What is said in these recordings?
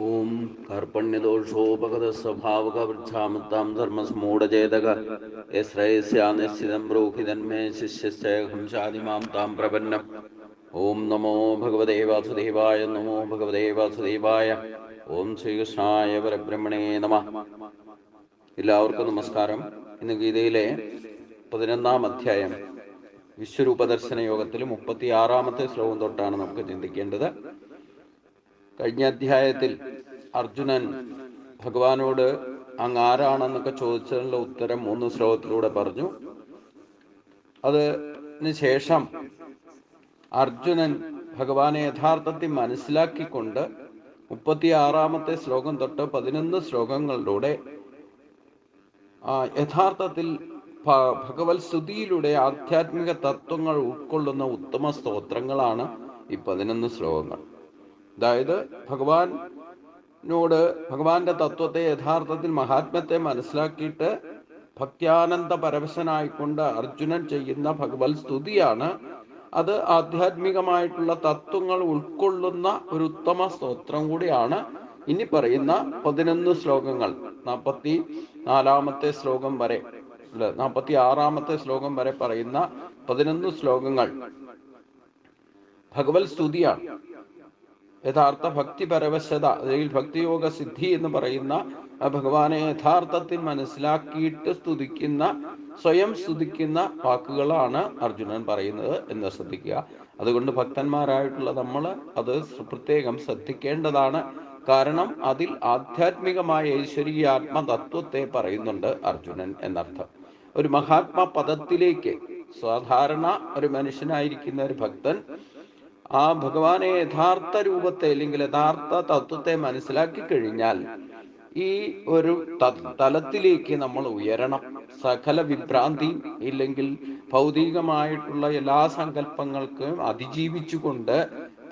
ഓം കാർപ്പണ്യദോഷോപഗതസ്വഭാവകവൃക്ഷാമത്താം ധർമ്മസമൂഢചേതക യശ്രയസ്യാനിശ്ചിതം ബ്രൂഹിതന്മേ ശിഷ്യസ്തേഹം ശാതിമാം താം പ്രപന്നം. ഓം നമോ ഭഗവതേ വാസുദേവായ. നമോ ഭഗവതേ വാസുദേവായ. ഓം ശ്രീകൃഷ്ണായ പരബ്രഹ്മണേ നമഃ. എല്ലാവർക്കും നമസ്കാരം. ഇന്ന് ഗീതയിലെ 11-ാം അധ്യായം വിശ്വരൂപദർശന യോഗത്തിൽ 36-ാമത്തെ ശ്ലോകം തൊട്ടാണ് നമുക്ക് ചിന്തിക്കേണ്ടത്. കഴിഞ്ഞ അധ്യായത്തിൽ അർജുനൻ ഭഗവാനോട് അങ്ങ് ആരാണെന്നൊക്കെ ചോദിച്ചതിനുള്ള ഉത്തരം 3 ശ്ലോകത്തിലൂടെ പറഞ്ഞു. അതിന് ശേഷം അർജുനൻ ഭഗവാനെ യഥാർത്ഥത്തിൽ മനസ്സിലാക്കിക്കൊണ്ട് 36-ാമത്തെ ശ്ലോകം തൊട്ട് 11 ശ്ലോകങ്ങളിലൂടെ യഥാർത്ഥത്തിൽ ഭഗവത് സ്തുതിയിലൂടെ ആധ്യാത്മിക തത്വങ്ങൾ ഉൾക്കൊള്ളുന്ന ഉത്തമ സ്തോത്രങ്ങളാണ് ഈ 11 ശ്ലോകങ്ങൾ. അതായത് ഭഗവാന്റെ തത്വത്തെ, യഥാർത്ഥത്തിൽ മഹാത്മ്യത്തെ മനസ്സിലാക്കിയിട്ട് ഭക്ത്യാനന്ദ പരവശനായിക്കൊണ്ട് അർജുനൻ ചെയ്യുന്ന ഭഗവത് സ്തുതിയാണ്. അത് ആധ്യാത്മികമായിട്ടുള്ള തത്വങ്ങൾ ഉൾക്കൊള്ളുന്ന ഒരു ഉത്തമ സ്തോത്രം കൂടിയാണ്. ഇനി പറയുന്ന 11 ശ്ലോകങ്ങൾ, 44-ാമത്തെ ശ്ലോകം വരെ, 46-ാമത്തെ ശ്ലോകം വരെ പറയുന്ന 11 ശ്ലോകങ്ങൾ ഭഗവത് സ്തുതിയാണ്. യഥാർത്ഥ ഭക്തി പരവശത, അല്ലെങ്കിൽ ഭക്തിയോഗ സിദ്ധി എന്ന് പറയുന്ന ഭഗവാനെ യഥാർത്ഥത്തിൽ മനസ്സിലാക്കിയിട്ട് സ്വയം സ്തുതിക്കുന്ന വാക്കുകളാണ് അർജുനൻ പറയുന്നത് എന്ന് ശ്രദ്ധിക്കുക. അതുകൊണ്ട് ഭക്തന്മാരായിട്ടുള്ള നമ്മൾ അത് പ്രത്യേകം ശ്രദ്ധിക്കേണ്ടതാണ്. കാരണം അതിൽ ആധ്യാത്മികമായ ഈശ്വരീയ ആത്മതത്വത്തെ പറയുന്നുണ്ട് അർജുനൻ എന്നർത്ഥം. ഒരു മഹാത്മാ പദത്തിലേക്ക് സാധാരണ ഒരു മനുഷ്യനായിരിക്കുന്ന ഒരു ഭക്തൻ ആ ഭഗവാനെ യഥാർത്ഥ രൂപത്തെ, അല്ലെങ്കിൽ യഥാർത്ഥ തത്വത്തെ മനസ്സിലാക്കി കഴിഞ്ഞാൽ ഈ ഒരു തലത്തിലേക്ക് നമ്മൾ ഉയരണം. സകല വിഭ്രാന്തി, ഇല്ലെങ്കിൽ ഭൗതികമായിട്ടുള്ള എല്ലാ സങ്കല്പങ്ങൾക്കും അതിജീവിച്ചുകൊണ്ട്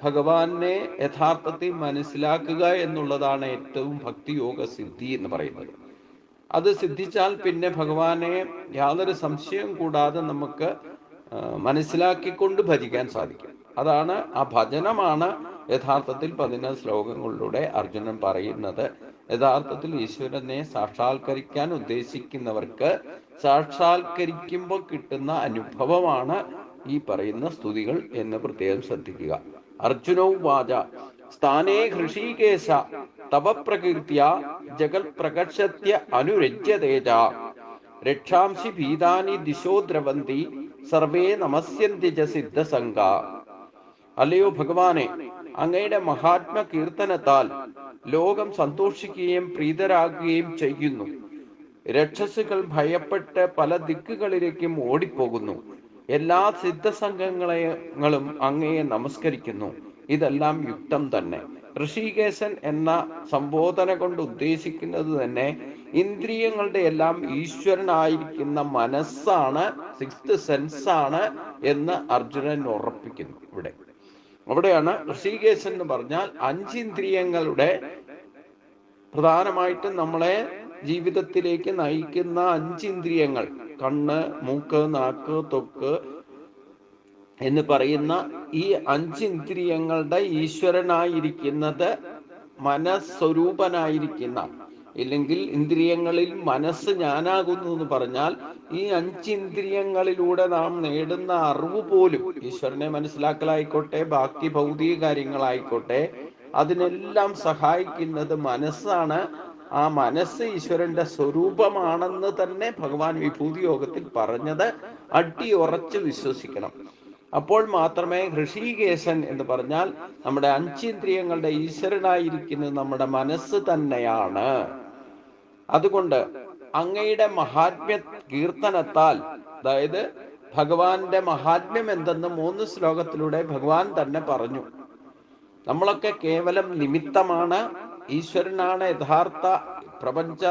ഭഗവാനെ യഥാർത്ഥത്തിൽ മനസ്സിലാക്കുക എന്നുള്ളതാണ് ഏറ്റവും ഭക്തിയോഗ സിദ്ധി എന്ന് പറയുന്നത്. അത് സിദ്ധിച്ചാൽ പിന്നെ ഭഗവാനെ യാതൊരു സംശയവും കൂടാതെ നമുക്ക് മനസ്സിലാക്കിക്കൊണ്ട് ഭജിക്കാൻ സാധിക്കും. അതാണ് ആ ഭജനമാണ് യഥാർത്ഥത്തിൽ 11 ശ്ലോകങ്ങളിലൂടെ അർജുനൻ പറയുന്നത്. യഥാർത്ഥത്തിൽ ഈശ്വരനെ സാക്ഷാത്കരിക്കാൻ ഉദ്ദേശിക്കുന്നവർക്ക് സാക്ഷാത്കരിക്കുമ്പോൾ കിട്ടുന്ന അനുഭവമാണ് ഈ പറയുന്ന സ്തുതികൾ എന്ന് പ്രത്യേകം ശ്രദ്ധിക്കുക. അർജുനോ വാച സ്ഥാനേ ഹൃഷീകേശ തവ പ്രകീർത്തിയ ജഗൽ പ്രകർഷത്യ അനുരജ്യതേജ രക്ഷാംസി ഭീതാനി ദിശോ ദ്രവന്തി സർവേ നമസ്യന്തി ച സിദ്ധസംഗ. അല്ലയോ ഭഗവാനെ, അങ്ങയുടെ മഹാത്മ്യ കീർത്തനത്താൽ ലോകം സന്തോഷിക്കുകയും പ്രീതരാകുകയും ചെയ്യുന്നു. രക്ഷസുകൾ ഭയപ്പെട്ട് പല ദിക്കുകളിലേക്കും ഓടിപ്പോകുന്നു. എല്ലാ സിദ്ധസംഘങ്ങളും അങ്ങയെ നമസ്കരിക്കുന്നു. ഇതെല്ലാം യുക്തം തന്നെ. ഋഷികേശൻ എന്ന സംബോധന കൊണ്ട് ഉദ്ദേശിക്കുന്നത് തന്നെ ഇന്ദ്രിയങ്ങളുടെ എല്ലാം ഈശ്വരനായിരിക്കുന്ന മനസ്സാണ്, 6th സെൻസാണ് എന്ന് അർജുനൻ ഉറപ്പിക്കുന്നു. അവിടെയാണ് ഋഷികേശൻ എന്ന് പറഞ്ഞാൽ 5 ഇന്ദ്രിയങ്ങളുടെ, പ്രധാനമായിട്ടും നമ്മളെ ജീവിതത്തിലേക്ക് നയിക്കുന്ന 5 ഇന്ദ്രിയങ്ങൾ, കണ്ണ്, മൂക്ക്, നാക്ക്, ത്വക്ക് എന്ന് പറയുന്ന ഈ 5 ഇന്ദ്രിയങ്ങളുടെ ഈശ്വരനായിരിക്കുന്നത് മനസ്വരൂപനായിരിക്കുന്ന, ഇല്ലെങ്കിൽ ഇന്ദ്രിയങ്ങളിൽ മനസ്സ് ഞാനാകുന്നു എന്ന് പറഞ്ഞാൽ ഈ 5 ഇന്ദ്രിയങ്ങളിലൂടെ നാം നേടുന്ന അറിവ് പോലും ഈശ്വരനെ മനസ്സിലാക്കലായിക്കോട്ടെ, ബാക്കി ഭൗതിക കാര്യങ്ങളായിക്കോട്ടെ, അതിനെല്ലാം സഹായിക്കുന്നത് മനസ്സാണ്. ആ മനസ്സ് ഈശ്വരന്റെ സ്വരൂപമാണെന്ന് തന്നെ ഭഗവാൻ വിഭൂതി യോഗത്തിൽ പറഞ്ഞത് അടിയുറച്ച് വിശ്വസിക്കണം. അപ്പോൾ മാത്രമേ ഋഷികേശൻ എന്ന് പറഞ്ഞാൽ നമ്മുടെ 5 ഇന്ദ്രിയങ്ങളുടെ ഈശ്വരനായിരിക്കുന്നത് നമ്മുടെ മനസ്സ് തന്നെയാണ്. അതുകൊണ്ട് അങ്ങയുടെ മഹാത്മ്യ കീർത്തനത്താൽ, അതായത് ഭഗവാന്റെ മഹാത്മ്യം എന്തെന്ന് 3 ശ്ലോകത്തിലൂടെ ഭഗവാൻ തന്നെ പറഞ്ഞു. നമ്മളൊക്കെ കേവലം നിമിത്തമാണ്. ഈശ്വരനാണ് യഥാർത്ഥ പ്രപഞ്ച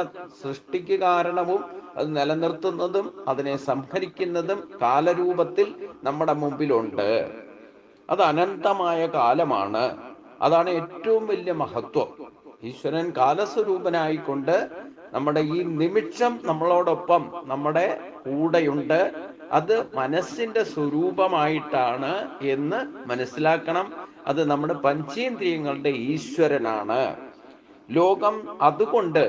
സൃഷ്ടിക്ക് കാരണവും അത് നിലനിർത്തുന്നതും അതിനെ സംഹരിക്കുന്നതും കാലരൂപത്തിൽ നമ്മുടെ മുമ്പിലുണ്ട്. അത് അനന്തമായ കാലമാണ്. അതാണ് ഏറ്റവും വലിയ മഹത്വം. ഈശ്വരൻ കാലസ്വരൂപനായിക്കൊണ്ട് നമ്മുടെ ഈ നിമിഷം നമ്മളോടൊപ്പം നമ്മുടെ കൂടെയുണ്ട്. അത് മനസ്സിന്റെ സ്വരൂപമായിട്ടാണ് എന്ന് മനസ്സിലാക്കണം. അത് നമ്മുടെ പഞ്ചേന്ദ്രിയങ്ങളുടെ ഈശ്വരനാണ്. ലോകം അതുകൊണ്ട്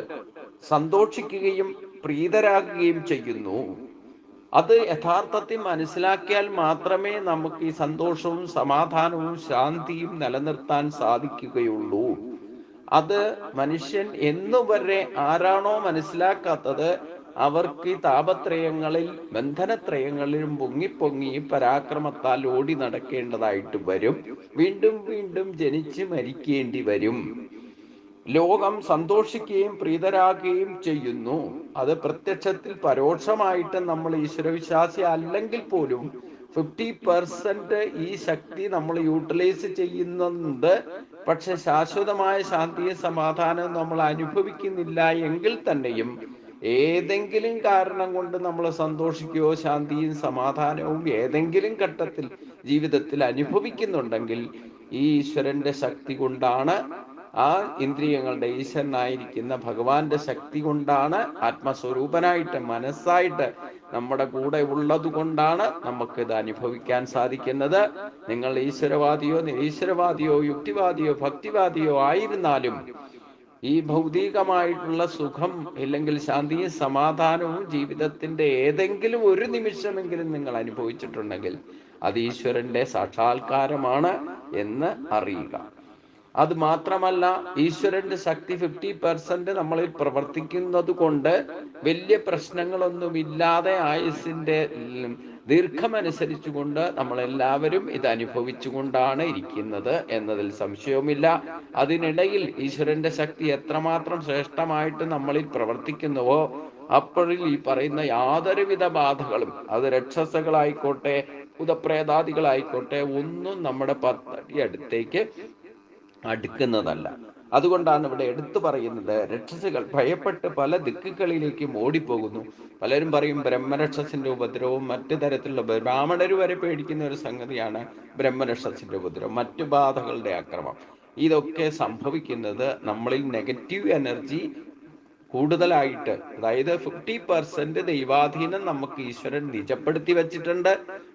സന്തോഷിക്കുകയും പ്രീതരാകുകയും ചെയ്യുന്നു. അത് യഥാർത്ഥത്തിൽ മനസ്സിലാക്കിയാൽ മാത്രമേ നമുക്ക് ഈ സന്തോഷവും സമാധാനവും ശാന്തിയും നിലനിർത്താൻ സാധിക്കുകയുള്ളൂ. അത് മനുഷ്യൻ എന്നുവരെ ആരാണോ മനസ്സിലാക്കാത്തത് അവർക്ക് ഈ താപത്രയങ്ങളിൽ ബന്ധനത്രയങ്ങളിലും പൊങ്ങി പരാക്രമത്താൽ ഓടി നടക്കേണ്ടതായിട്ട് വരും. വീണ്ടും വീണ്ടും ജനിച്ച് മരിക്കേണ്ടി വരും. ലോകം സന്തോഷിക്കുകയും പ്രീതരാകുകയും ചെയ്യുന്നു. അത് പ്രത്യക്ഷത്തിൽ പരോക്ഷമായിട്ട് നമ്മൾ ഈശ്വരവിശ്വാസി അല്ലെങ്കിൽ പോലും 50% ഈ ശക്തി നമ്മൾ യൂട്ടിലൈസ് ചെയ്യുന്നുണ്ട്. പക്ഷെ ശാശ്വതമായ ശാന്തിയും സമാധാനവും നമ്മൾ അനുഭവിക്കുന്നില്ല എങ്കിൽ തന്നെയും ഏതെങ്കിലും കാരണം കൊണ്ട് നമ്മൾ സന്തോഷിക്കുകയോ ശാന്തിയും സമാധാനവും ഏതെങ്കിലും ഘട്ടത്തിൽ ജീവിതത്തിൽ അനുഭവിക്കുന്നുണ്ടെങ്കിൽ ഈ ഈശ്വരന്റെ ശക്തി കൊണ്ടാണ്. ആ ഇന്ദ്രിയങ്ങളുടെ ഈശ്വരനായിരിക്കുന്ന ഭഗവാന്റെ ശക്തി കൊണ്ടാണ്. ആത്മസ്വരൂപനായിട്ട് മനസ്സായിട്ട് നമ്മുടെ കൂടെ ഉള്ളത് കൊണ്ടാണ് നമുക്കിത് അനുഭവിക്കാൻ സാധിക്കുന്നത്. നിങ്ങൾ ഈശ്വരവാദിയോ നിരീശ്വരവാദിയോ യുക്തിവാദിയോ ഭക്തിവാദിയോ ആയിരുന്നാലും ഈ ഭൗതികമായിട്ടുള്ള സുഖം അല്ലെങ്കിൽ ശാന്തിയും സമാധാനവും ജീവിതത്തിന്റെ ഏതെങ്കിലും ഒരു നിമിഷമെങ്കിലും നിങ്ങൾ അനുഭവിച്ചിട്ടുണ്ടെങ്കിൽ അത് ഈശ്വരന്റെ സാക്ഷാത്കാരമാണ് എന്ന് അറിയുക. അത് മാത്രമല്ല, ഈശ്വരന്റെ ശക്തി 50% നമ്മളിൽ പ്രവർത്തിക്കുന്നത് കൊണ്ട് വലിയ പ്രശ്നങ്ങളൊന്നുമില്ലാതെ ആയുസ്സിന്റെ ദീർഘമനുസരിച്ചുകൊണ്ട് നമ്മളെല്ലാവരും ഇത് അനുഭവിച്ചുകൊണ്ടാണ് ഇരിക്കുന്നത് എന്നതിൽ സംശയവുമില്ല. അതിനിടയിൽ ഈശ്വരന്റെ ശക്തി എത്രമാത്രം ശ്രേഷ്ഠമായിട്ട് നമ്മളിൽ പ്രവർത്തിക്കുന്നുവോ അപ്പോഴിൽ ഈ പറയുന്ന യാതൊരുവിധ ബാധകളും, അത് രക്ഷസകളായിക്കോട്ടെ ഭൂതപ്രേതാദികളായിക്കോട്ടെ, ഒന്നും നമ്മുടെ പത്തടി അടുത്തേക്ക് അടുക്കുന്നതല്ല. അതുകൊണ്ടാണ് ഇവിടെ എടുത്തു പറയുന്നത്, രക്ഷസുകൾ ഭയപ്പെട്ട് പല ദിക്കുകളിലേക്കും ഓടിപ്പോകുന്നു. പലരും പറയും ബ്രഹ്മരക്ഷസിന്റെ ഉപദ്രവവും മറ്റു തരത്തിലുള്ള, ബ്രാഹ്മണര് വരെ പേടിക്കുന്ന ഒരു സംഗതിയാണ് ബ്രഹ്മരക്ഷസിന്റെ ഉപദ്രവം, മറ്റു ബാധകളുടെ ആക്രമം. ഇതൊക്കെ സംഭവിക്കുന്നത് നമ്മളിൽ നെഗറ്റീവ് എനർജി കൂടുതലായിട്ട്, അതായത് 50% ദൈവാധീനം നമുക്ക് ഈശ്വരൻ നിജപ്പെടുത്തി വെച്ചിട്ടുണ്ട്.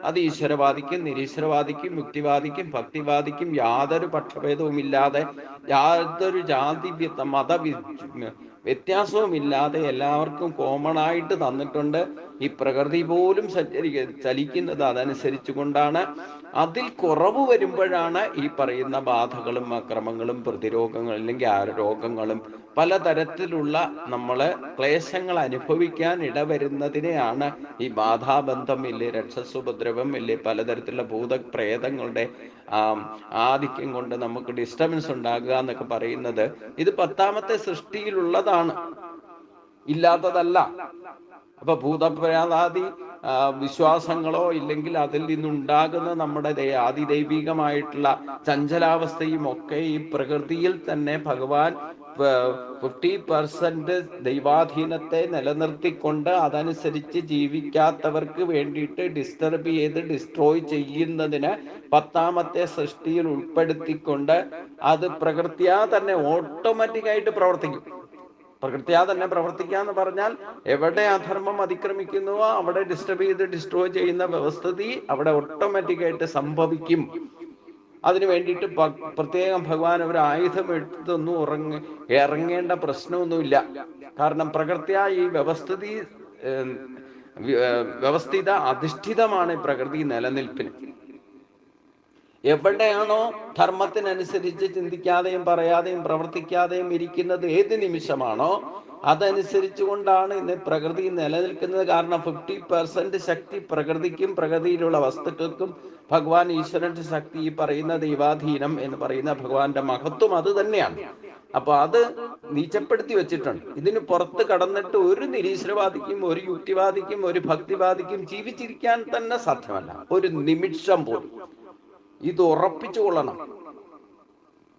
അത് ഈശ്വരവാദിക്കും നിരീശ്വരവാദിക്കും യുക്തിവാദിക്കും ഭക്തിവാദിക്കും യാതൊരു പക്ഷഭേദവും ഇല്ലാതെ, യാതൊരു ജാതി മത വ്യത്യാസവും ഇല്ലാതെ എല്ലാവർക്കും കോമൺ ആയിട്ട് തന്നിട്ടുണ്ട്. ഈ പ്രകൃതി പോലും ചലിക്കുന്നത് അതനുസരിച്ചു കൊണ്ടാണ്. അതിൽ കുറവ് വരുമ്പോഴാണ് ഈ പറയുന്ന ബാധകളും അക്രമങ്ങളും പ്രതിരോധങ്ങളും അല്ലെങ്കിൽ രോഗങ്ങളും പലതരത്തിലുള്ള നമ്മള് ക്ലേശങ്ങൾ അനുഭവിക്കാൻ ഇടവരുന്നതിനെയാണ് ഈ ബാധാബന്ധം ഇല്ലേ, രക്ഷസുപദ്രവം ഇല്ലേ, പലതരത്തിലുള്ള ഭൂതപ്രേതങ്ങളുടെ ആധിക്യം കൊണ്ട് നമുക്ക് ഡിസ്റ്റർബൻസ് ഉണ്ടാകുക എന്നൊക്കെ പറയുന്നത്. ഇത് 10ാമത്തെ സൃഷ്ടിയിലുള്ളതാണ്, ഇല്ലാത്തതല്ല. അപ്പൊ ഭൂതപ്രേതാദി വിശ്വാസങ്ങളോ ഇല്ലെങ്കിൽ അതിൽ നിന്നുണ്ടാകുന്ന നമ്മുടെ ആദിദൈവികമായിട്ടുള്ള ചഞ്ചലാവസ്ഥയും ഒക്കെ ഈ പ്രകൃതിയിൽ തന്നെ ഭഗവാൻ 50% ദൈവാധീനത്തെ നിലനിർത്തിക്കൊണ്ട് അതനുസരിച്ച് ജീവിക്കാത്തവർക്ക് വേണ്ടിയിട്ട് ഡിസ്റ്റർബ് ചെയ്ത് ഡിസ്ട്രോയ് ചെയ്യുന്നതിന് 10ാമത്തെ സൃഷ്ടിയിൽ ഉൾപ്പെടുത്തിക്കൊണ്ട് അത് പ്രകൃത്യാ തന്നെ ഓട്ടോമാറ്റിക്കായിട്ട് പ്രവർത്തിക്കും. പ്രകൃത്യാ തന്നെ പ്രവർത്തിക്കാന്ന് പറഞ്ഞാൽ എവിടെ അധർമ്മം അതിക്രമിക്കുന്നുവോ അവിടെ ഡിസ്റ്റർബ് ചെയ്ത് ഡിസ്ട്രോയ് ചെയ്യുന്ന വ്യവസ്ഥിതി അവിടെ ഓട്ടോമാറ്റിക്കായിട്ട് സംഭവിക്കും. അതിനു വേണ്ടിയിട്ട് പ്രത്യേകം ഭഗവാൻ ഒരു ആയുധം എടുത്തൊന്നും ഇറങ്ങേണ്ട പ്രശ്നമൊന്നുമില്ല. കാരണം പ്രകൃത്യാ ഈ വ്യവസ്ഥിത അധിഷ്ഠിതമാണ് പ്രകൃതി നിലനിൽപ്പിന്. എവിടെയാണോ ധർമ്മത്തിനനുസരിച്ച് ചിന്തിക്കാതെയും പറയാതെയും പ്രവർത്തിക്കാതെയും ഇരിക്കുന്നത് ഏത് നിമിഷമാണോ അതനുസരിച്ചു കൊണ്ടാണ് ഇന്ന് പ്രകൃതി നിലനിൽക്കുന്നത്. കാരണം 50% ശക്തി പ്രകൃതിക്കും പ്രകൃതിയിലുള്ള വസ്തുക്കൾക്കും ഭഗവാൻ ഈശ്വരന്റെ ശക്തി, ഈ പറയുന്ന ദൈവാധീനം എന്ന് പറയുന്ന ഭഗവാന്റെ മഹത്വം അത് തന്നെയാണ്. അപ്പൊ അത് നീച്ചപ്പെടുത്തി വെച്ചിട്ടുണ്ട്. ഇതിന് പുറത്ത് കടന്നിട്ട് ഒരു നിരീശ്വരവാദിക്കും ഒരു യുക്തിവാദിക്കും ഒരു ഭക്തിവാദിക്കും ജീവിച്ചിരിക്കാൻ തന്നെ സാധ്യമല്ല, ഒരു നിമിഷം പോലും. ഇത് ഉറപ്പിച്ചു കൊള്ളണം.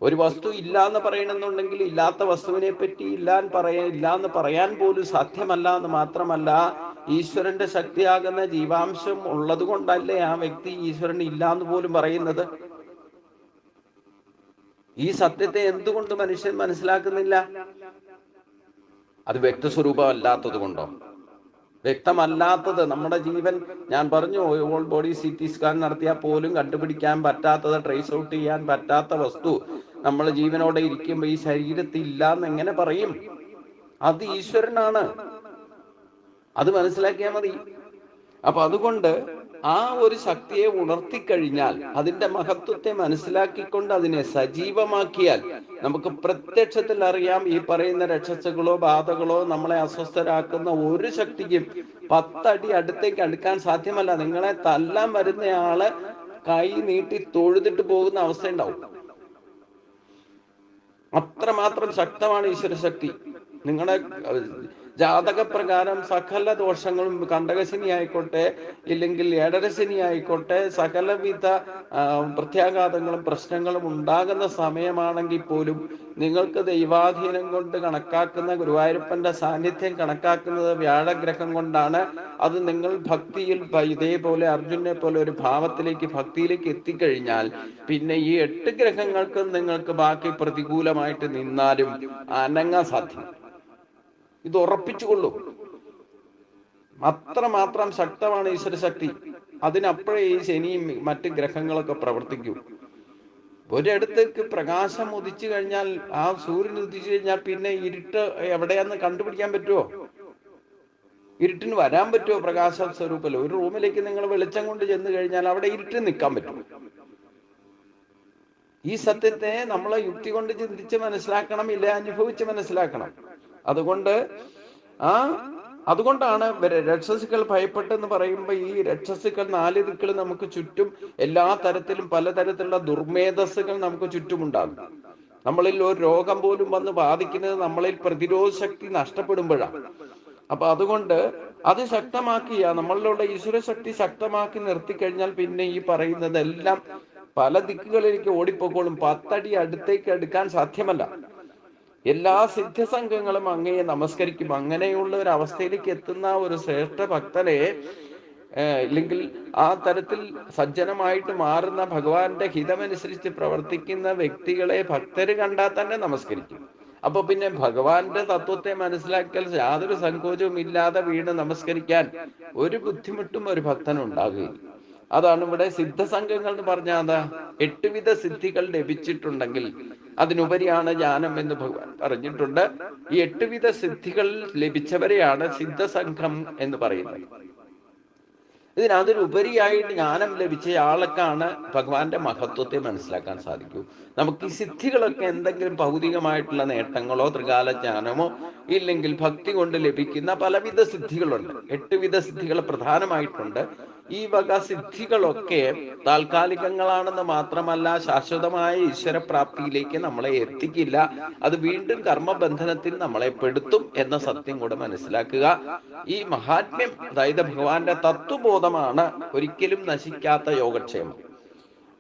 ഒരു വസ്തു ഇല്ല എന്ന് പറയണമെന്നുണ്ടെങ്കിൽ ഇല്ലാത്ത വസ്തുവിനെ പറ്റി ഇല്ല എന്ന് പറയാൻ പോലും സാധ്യമല്ല എന്ന് മാത്രമല്ല, ഈശ്വരന്റെ ശക്തിയാകുന്ന ജീവാംശം ഉള്ളത് കൊണ്ടല്ലേ ആ വ്യക്തി ഈശ്വരൻ ഇല്ല എന്ന് പോലും പറയുന്നത്. ഈ സത്യത്തെ എന്തുകൊണ്ട് മനുഷ്യൻ മനസ്സിലാക്കുന്നില്ല? അത് വ്യക്തസ്വരൂപമല്ലാത്തത് കൊണ്ടോ? വ്യക്തമല്ലാത്തത് നമ്മുടെ ജീവൻ, ഞാൻ പറഞ്ഞു, ഹോൾ ബോഡി CT സ്കാൻ നടത്തിയാൽ പോലും കണ്ടുപിടിക്കാൻ പറ്റാത്തത്, ട്രേസ് ഔട്ട് ചെയ്യാൻ പറ്റാത്ത വസ്തു നമ്മൾ ജീവനോടെ ഇരിക്കുമ്പോൾ ഈ ശരീരത്തിൽ ഇല്ലാന്ന് എങ്ങനെ പറയും? അത് ഈശ്വരനാണ്, അത് മനസ്സിലാക്കിയാൽ മതി. അപ്പൊ അതുകൊണ്ട് ആ ഒരു ശക്തിയെ ഉണർത്തിക്കഴിഞ്ഞാൽ, അതിന്റെ മഹത്വത്തെ മനസ്സിലാക്കിക്കൊണ്ട് അതിനെ സജീവമാക്കിയാൽ നമുക്ക് പ്രത്യക്ഷത്തിൽ അറിയാം, ഈ പറയുന്ന രക്ഷസുകളോ ബാധകളോ നമ്മളെ അസ്വസ്ഥരാക്കുന്ന ഒരു ശക്തിക്കും 10 അടി അടുത്തേക്ക് അടുക്കാൻ സാധ്യമല്ല. നിങ്ങളെ തല്ലാൻ വരുന്നയാള് കൈ നീട്ടി തൊഴുതിട്ട് പോകുന്ന അവസ്ഥ ഉണ്ടാവും. അത്രമാത്രം ശക്തമാണ് ഈശ്വരശക്തി. നിങ്ങളുടെ ജാതകപ്രകാരം സകല ദോഷങ്ങളും, കണ്ടകശനി ആയിക്കോട്ടെ, ഇല്ലെങ്കിൽ ഏഴരശനി ആയിക്കോട്ടെ, സകലവിധ പ്രത്യാഘാതങ്ങളും പ്രശ്നങ്ങളും ഉണ്ടാകുന്ന സമയമാണെങ്കിൽ പോലും നിങ്ങൾക്ക് ദൈവാധീനം കൊണ്ട് കണക്കാക്കുന്ന, ഗുരുവായൂരപ്പന്റെ സാന്നിധ്യം കണക്കാക്കുന്നത് വ്യാഴഗ്രഹം കൊണ്ടാണ്. അത് നിങ്ങൾ ഭക്തിയിൽ ഇതേപോലെ അർജുനെ പോലെ ഒരു ഭാവത്തിലേക്ക്, ഭക്തിയിലേക്ക് എത്തിക്കഴിഞ്ഞാൽ പിന്നെ ഈ 8 ഗ്രഹങ്ങൾക്കും നിങ്ങൾക്ക് ബാക്കി പ്രതികൂലമായിട്ട് നിന്നാലും അനങ്ങാൻ സാധ്യം. ഇത് ഉറപ്പിച്ചുകൊള്ളൂ. അത്രമാത്രം ശക്തമാണ് ഈശ്വരശക്തി. അതിനപ്പോഴേ ഈ ശനിയും മറ്റ് ഗ്രഹങ്ങളൊക്കെ പ്രവർത്തിക്കൂ. ഒരിടത്തേക്ക് പ്രകാശം ഉദിച്ചു കഴിഞ്ഞാൽ, ആ സൂര്യൻ ഉദിച്ചു കഴിഞ്ഞാൽ പിന്നെ ഇരുട്ട് എവിടെയാന്ന് കണ്ടുപിടിക്കാൻ പറ്റുമോ? ഇരുട്ടിന് വരാൻ പറ്റുമോ? പ്രകാശ സ്വരൂപത്തിൽ ഒരു റൂമിലേക്ക് നിങ്ങൾ വെളിച്ചം കൊണ്ട് ചെന്ന് കഴിഞ്ഞാൽ അവിടെ ഇരുട്ടിന് നിൽക്കാൻ പറ്റും? ഈ സത്യത്തെ നമ്മൾ യുക്തി കൊണ്ട് ചിന്തിച്ച് മനസ്സിലാക്കണം, ഇല്ല അനുഭവിച്ച് മനസ്സിലാക്കണം. അതുകൊണ്ടാണ് രക്ഷസുകൾ ഭയപ്പെട്ടെന്ന് പറയുമ്പോൾ, ഈ രക്ഷസുകൾ 4 ദിക്കിൽ നമുക്ക് ചുറ്റും എല്ലാ തരത്തിലും പലതരത്തിലുള്ള ദുർമേധസ്സുകൾ നമുക്ക് ചുറ്റുമുണ്ടാകും. നമ്മളിൽ ഒരു രോഗം പോലും വന്ന് ബാധിക്കുന്നത് നമ്മളിൽ പ്രതിരോധ ശക്തി നഷ്ടപ്പെടുമ്പോഴാണ്. അപ്പൊ അതുകൊണ്ട് അത് ശക്തമാക്കിയ നമ്മളിലുള്ള ഈശ്വരശക്തി ശക്തമാക്കി നിർത്തിക്കഴിഞ്ഞാൽ പിന്നെ ഈ പറയുന്നതെല്ലാം പല ദിക്കുകളിലേക്ക് ഓടിപ്പോക്കോളും. 10 അടി അടുത്തേക്ക് അടുക്കാൻ സാധ്യമല്ല. എല്ലാ സിദ്ധസംഘങ്ങളും അങ്ങയെ നമസ്കരിക്കും. അങ്ങനെയുള്ള ഒരു അവസ്ഥയിലേക്ക് എത്തുന്ന ഒരു ശ്രേഷ്ഠ ഭക്തനെ, ഇല്ലെങ്കിൽ ആ തരത്തിൽ സജ്ജനമായിട്ട് മാറുന്ന, ഭഗവാന്റെ ഹിതമനുസരിച്ച് പ്രവർത്തിക്കുന്ന വ്യക്തികളെ ഭക്തര് കണ്ടാൽ തന്നെ നമസ്കരിക്കും. അപ്പൊ പിന്നെ ഭഗവാന്റെ തത്വത്തെ മനസ്സിലാക്കിയാൽ യാതൊരു സങ്കോചവും ഇല്ലാതെ വീണ് നമസ്കരിക്കാൻ ഒരു ബുദ്ധിമുട്ടും ഒരു ഭക്തനുണ്ടാകുകയില്ല. അതാണ് ഇവിടെ സിദ്ധസംഘങ്ങൾ എന്ന് പറഞ്ഞാൽ എന്താ? 8 വിധ സിദ്ധികൾ ലഭിച്ചിട്ടുണ്ടെങ്കിൽ അതിനുപരിയാണ് ജ്ഞാനം എന്ന് ഭഗവാൻ പറഞ്ഞിട്ടുണ്ട്. ഈ 8 വിധ സിദ്ധികൾ ലഭിച്ചവരെയാണ് സിദ്ധസംഘം എന്ന് പറയുന്നത്. ഇതിനതിലുപരിയായിട്ട് ജ്ഞാനം ലഭിച്ച ആൾക്കാണ് ഭഗവാന്റെ മഹത്വത്തെ മനസ്സിലാക്കാൻ സാധിക്കൂ. നമുക്ക് ഈ സിദ്ധികളൊക്കെ എന്തെങ്കിലും ഭൗതികമായിട്ടുള്ള നേട്ടങ്ങളോ ത്രികാല ജ്ഞാനമോ, ഇല്ലെങ്കിൽ ഭക്തി കൊണ്ട് ലഭിക്കുന്ന പലവിധ സിദ്ധികളുണ്ട്. 8 വിധ സിദ്ധികൾ പ്രധാനമായിട്ടുണ്ട്. ഈ വക സിദ്ധികളൊക്കെ താൽക്കാലികങ്ങളാണെന്ന് മാത്രമല്ല, ശാശ്വതമായ ഈശ്വരപ്രാപ്തിയിലേക്ക് നമ്മളെ എത്തിക്കില്ല. അത് വീണ്ടും കർമ്മബന്ധനത്തിൽ നമ്മളെ പെടുത്തും എന്ന സത്യം കൂടെ മനസ്സിലാക്കുക. ഈ മഹാത്മ്യം, അതായത് ഭഗവാന്റെ തത്വബോധമാണ് ഒരിക്കലും നശിക്കാത്ത യോഗക്ഷേമം.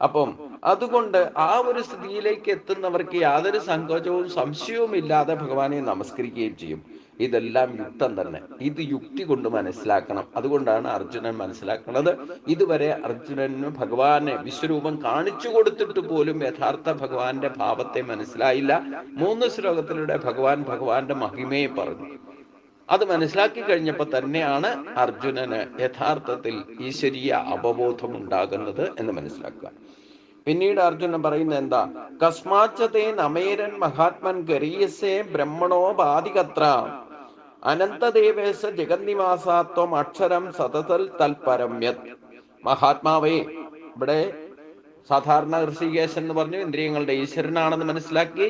അപ്പം അതുകൊണ്ട് ആ ഒരു സ്ഥിതിയിലേക്ക് എത്തുന്നവർക്ക് യാതൊരു സങ്കോചവും സംശയവും ഇല്ലാതെ ഭഗവാനെ നമസ്കരിക്കുകയും ചെയ്യും. ഇതെല്ലാം യുക്തം തന്നെ. ഇത് യുക്തി കൊണ്ട് മനസ്സിലാക്കണം. അതുകൊണ്ടാണ് അർജുനൻ മനസ്സിലാക്കുന്നത്. ഇതുവരെ അർജുനന് ഭഗവാനെ വിശ്വരൂപം കാണിച്ചു കൊടുത്തിട്ട് പോലും യഥാർത്ഥ ഭഗവാന്റെ ഭാവത്തെ മനസ്സിലായില്ല. 3 ശ്ലോകത്തിലൂടെ ഭഗവാന്റെ മഹിമയെ പറഞ്ഞു. അത് മനസ്സിലാക്കി കഴിഞ്ഞപ്പോൾ തന്നെയാണ് അർജുനന് യഥാർത്ഥത്തിൽ ഈശ്വരീയ അവബോധം ഉണ്ടാകുന്നത് എന്ന് മനസ്സിലാക്കുക. പിന്നീട് അർജുനൻ പറയുന്നത് എന്താ? കസ്മാച്ചതേ നമേരൻ മഹാത്മൻ ഗരീയസേ ബ്രഹ്മണോ ബാധികത്ര അനന്തദേവേശ ജഗന്നിവാസാത്വം അക്ഷരം സതതൽ തൽപരമ്യത്. മഹാത്മാവേ, ഇവിടെ സാധാരണ ഋഷികേശൻ എന്ന് പറഞ്ഞു ഇന്ദ്രിയങ്ങളുടെ ഈശ്വരനാണെന്ന് മനസ്സിലാക്കി.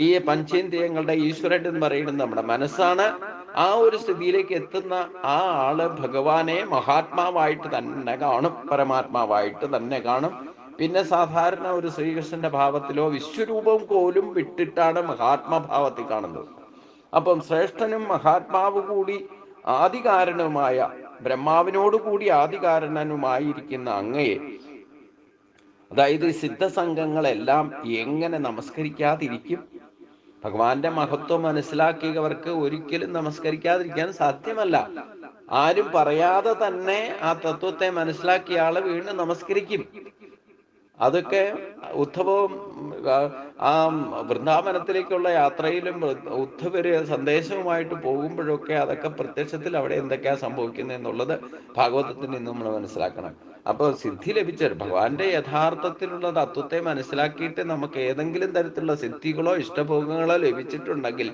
ഈ പഞ്ചേന്ദ്രിയങ്ങളുടെ ഈശ്വരൻ എന്ന് പറയുന്നത് നമ്മുടെ മനസ്സാണ്. ആ ഒരു സ്ഥിതിയിലേക്ക് എത്തുന്ന ആ ആള് ഭഗവാനെ മഹാത്മാവായിട്ട് തന്നെ കാണും, പരമാത്മാവായിട്ട് തന്നെ കാണും. പിന്നെ സാധാരണ ഒരു ശ്രീകൃഷ്ണന്റെ ഭാവത്തിലോ വിശ്വരൂപം പോലും വിട്ടിട്ടാണ് മഹാത്മാഭാവത്തിൽ കാണുന്നത്. അപ്പം ശ്രേഷ്ഠനും മഹാത്മാവ് കൂടി ആദികാരണവുമായ, ബ്രഹ്മാവിനോടുകൂടി ആദികാരണനുമായിരിക്കുന്ന അങ്ങയെ, അതായത് സിദ്ധസംഘങ്ങളെല്ലാം എങ്ങനെ നമസ്കരിക്കാതിരിക്കും? ഭഗവാന്റെ മഹത്വം മനസ്സിലാക്കിയവർക്ക് ഒരിക്കലും നമസ്കരിക്കാതിരിക്കാൻ സാധ്യമല്ല. ആരും പറയാതെ തന്നെ ആ തത്വത്തെ മനസ്സിലാക്കിയ ആള് വീണ്ടും നമസ്കരിക്കും. അതൊക്കെ ഉദ്ധവും ആ വൃന്ദാവനത്തിലേക്കുള്ള യാത്രയിലും ഉദ്ധവര് സന്ദേശവുമായിട്ട് പോകുമ്പോഴൊക്കെ അതൊക്കെ പ്രത്യക്ഷത്തിൽ അവിടെ എന്തൊക്കെയാ സംഭവിക്കുന്നത് എന്നുള്ളത് ഭാഗവതത്തിൽ നിന്ന് നമ്മൾ മനസ്സിലാക്കണം. അപ്പോൾ സിദ്ധി ലഭിച്ച ഭഗവാന്റെ യഥാർത്ഥത്തിലുള്ള തത്വത്തെ മനസ്സിലാക്കിയിട്ട് നമുക്ക് ഏതെങ്കിലും തരത്തിലുള്ള സിദ്ധികളോ ഇഷ്ടഭോഗങ്ങളോ ലഭിച്ചിട്ടുണ്ടെങ്കിൽ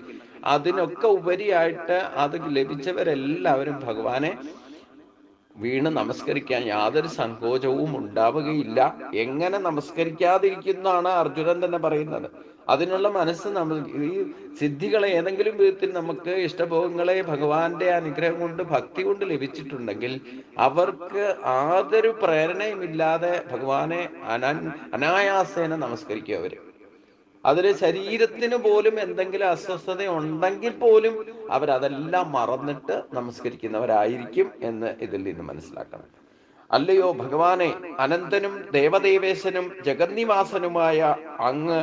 അതിനൊക്കെ ഉപരിയായിട്ട് അത് ലഭിച്ചവരെല്ലാവരും ഭഗവാനെ വീണ് നമസ്കരിക്കാൻ യാതൊരു സങ്കോചവും ഉണ്ടാവുകയില്ല. എങ്ങനെ നമസ്കരിക്കാതിരിക്കുന്നതാണ് അർജുനൻ തന്നെ പറയുന്നത്. അതിനുള്ള മനസ്സ് നമ്മൾ ഈ സിദ്ധികളെ ഏതെങ്കിലും വിധത്തിൽ നമുക്ക് ഇഷ്ടഭോഗങ്ങളെ ഭഗവാന്റെ അനുഗ്രഹം കൊണ്ട് ഭക്തി കൊണ്ട് ലഭിച്ചിട്ടുണ്ടെങ്കിൽ അവർക്ക് യാതൊരു പ്രേരണയുമില്ലാതെ ഭഗവാനെ അനായാസേന നമസ്കരിക്കുക. അതിന് ശരീരത്തിന് പോലും എന്തെങ്കിലും അസ്വസ്ഥത ഉണ്ടെങ്കിൽ പോലും അവരതെല്ലാം മറന്നിട്ട് നമസ്കരിക്കുന്നവരായിരിക്കും എന്ന് ഇതിൽ നിന്ന് മനസ്സിലാക്കണം. അല്ലയോ ഭഗവാനെ, അനന്തനും ദേവദേവേശനും ജഗന്നിവാസനുമായ അങ്ങ്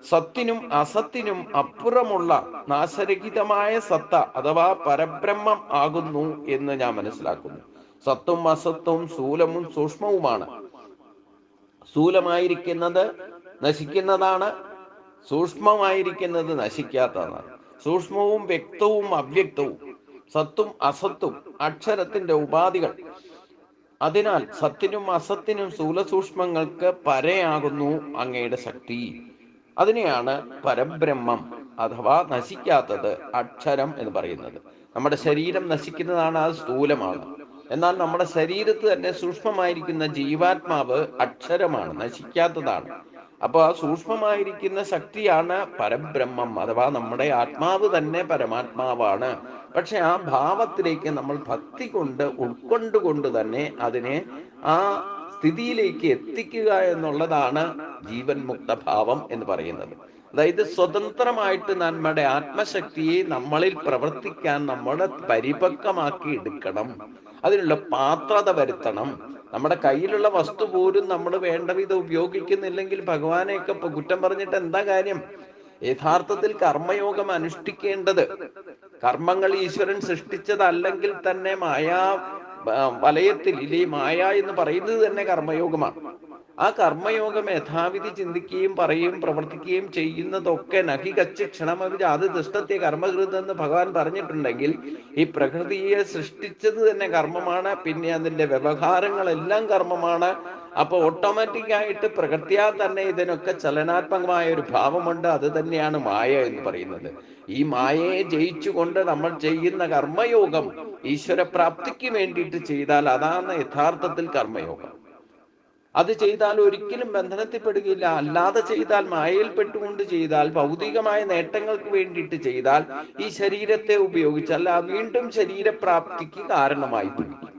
സത്തിനും അസത്തിനും അപ്പുറമുള്ള നാശരഹിതമായ സത്ത അഥവാ പരബ്രഹ്മം ആകുന്നു എന്ന് ഞാൻ മനസ്സിലാക്കുന്നു. സത്തും അസത്തും സ്ഥൂലവും സൂക്ഷ്മവുമാണ്. സ്ഥൂലമായിരിക്കുന്നത് നശിക്കുന്നതാണ്, സൂക്ഷ്മമായിരിക്കുന്നത് നശിക്കാത്തതാണ്. സൂക്ഷ്മവും വ്യക്തവും അവ്യക്തവും, സത്തും അസത്തും അക്ഷരത്തിന്റെ ഉപാധികൾ. അതിനാൽ സത്തിനും അസത്തിനും സ്ഥൂലസൂക്ഷ്മങ്ങൾക്ക് പരയാകുന്നു അങ്ങയുടെ ശക്തി. അതിനെയാണ് പരബ്രഹ്മം അഥവാ നശിക്കാത്തത് അക്ഷരം എന്ന് പറയുന്നത്. നമ്മുടെ ശരീരം നശിക്കുന്നതാണ്, അത് സ്ഥൂലമാണ്. എന്നാൽ നമ്മുടെ ശരീരത്ത് തന്നെ സൂക്ഷ്മമായിരിക്കുന്ന ജീവാത്മാവ് അക്ഷരമാണ്, നശിക്കാത്തതാണ്. അപ്പൊ ആ സൂക്ഷ്മമായിരിക്കുന്ന ശക്തിയാണ് പരബ്രഹ്മം അഥവാ നമ്മുടെ ആത്മാവ് തന്നെ പരമാത്മാവാണ്. പക്ഷെ ആ ഭാവത്തിലേക്ക് നമ്മൾ ഭക്തി കൊണ്ട് ഉൾക്കൊണ്ടുകൊണ്ട് തന്നെ അതിനെ ആ സ്ഥിതിയിലേക്ക് എത്തിക്കുക എന്നുള്ളതാണ് ജീവൻ മുക്ത ഭാവം എന്ന് പറയുന്നത്. അതായത് സ്വതന്ത്രമായിട്ട് നമ്മുടെ ആത്മശക്തിയെ നമ്മളിൽ പ്രവർത്തിക്കാൻ നമ്മളെ പരിപക്വമാക്കി എടുക്കണം. അതിനുള്ള പാത്രത വരുത്തണം. നമ്മുടെ കയ്യിലുള്ള വസ്തു പോലും നമ്മൾ വേണ്ട വിധം ഉപയോഗിക്കുന്നില്ലെങ്കിൽ ഭഗവാനെയൊക്കെ കുറ്റം പറഞ്ഞിട്ട് എന്താ കാര്യം? യഥാർത്ഥത്തിൽ കർമ്മയോഗം അനുഷ്ഠിക്കേണ്ടത്, കർമ്മങ്ങൾ ഈശ്വരൻ സൃഷ്ടിച്ചതല്ലെങ്കിൽ തന്നെ മായാ വലയത്തിൽ ഇല്ലേ, മായ എന്ന് പറയുന്നത് തന്നെ കർമ്മയോഗമാണ്. ആ കർമ്മയോഗം യഥാവിധി ചിന്തിക്കുകയും പറയുകയും പ്രവർത്തിക്കുകയും ചെയ്യുന്നതൊക്കെ നഹി കച്ച് ക്ഷണമവി അത് ദുഷ്ടത്തെ കർമ്മകൃതെന്ന് ഭഗവാൻ പറഞ്ഞിട്ടുണ്ടെങ്കിൽ ഈ പ്രകൃതിയെ സൃഷ്ടിച്ചത് തന്നെ കർമ്മമാണ്. പിന്നെ അതിന്റെ വ്യവഹാരങ്ങളെല്ലാം കർമ്മമാണ്. അപ്പൊ ഓട്ടോമാറ്റിക്കായിട്ട് പ്രകൃതിയാ തന്നെ ഇതിനൊക്കെ ചലനാത്മകമായ ഒരു ഭാവമുണ്ട്. അത് തന്നെയാണ് മായ എന്ന് പറയുന്നത്. ഈ മായയെ ജയിച്ചുകൊണ്ട് നമ്മൾ ചെയ്യുന്ന കർമ്മയോഗം ഈശ്വരപ്രാപ്തിക്ക് വേണ്ടിയിട്ട് ചെയ്താൽ അതാണ് യഥാർത്ഥത്തിൽ കർമ്മയോഗം. അത് ചെയ്താൽ ഒരിക്കലും ബന്ധനത്തിൽപ്പെടുകയില്ല. അല്ലാതെ ചെയ്താൽ, മായയിൽപ്പെട്ടുകൊണ്ട് ചെയ്താൽ, ഭൗതികമായ നേട്ടങ്ങൾക്ക് വേണ്ടിയിട്ട് ചെയ്താൽ, ഈ ശരീരത്തെ ഉപയോഗിച്ചല്ല വീണ്ടും ശരീരപ്രാപ്തിക്ക് കാരണമായി ഭവിക്കും.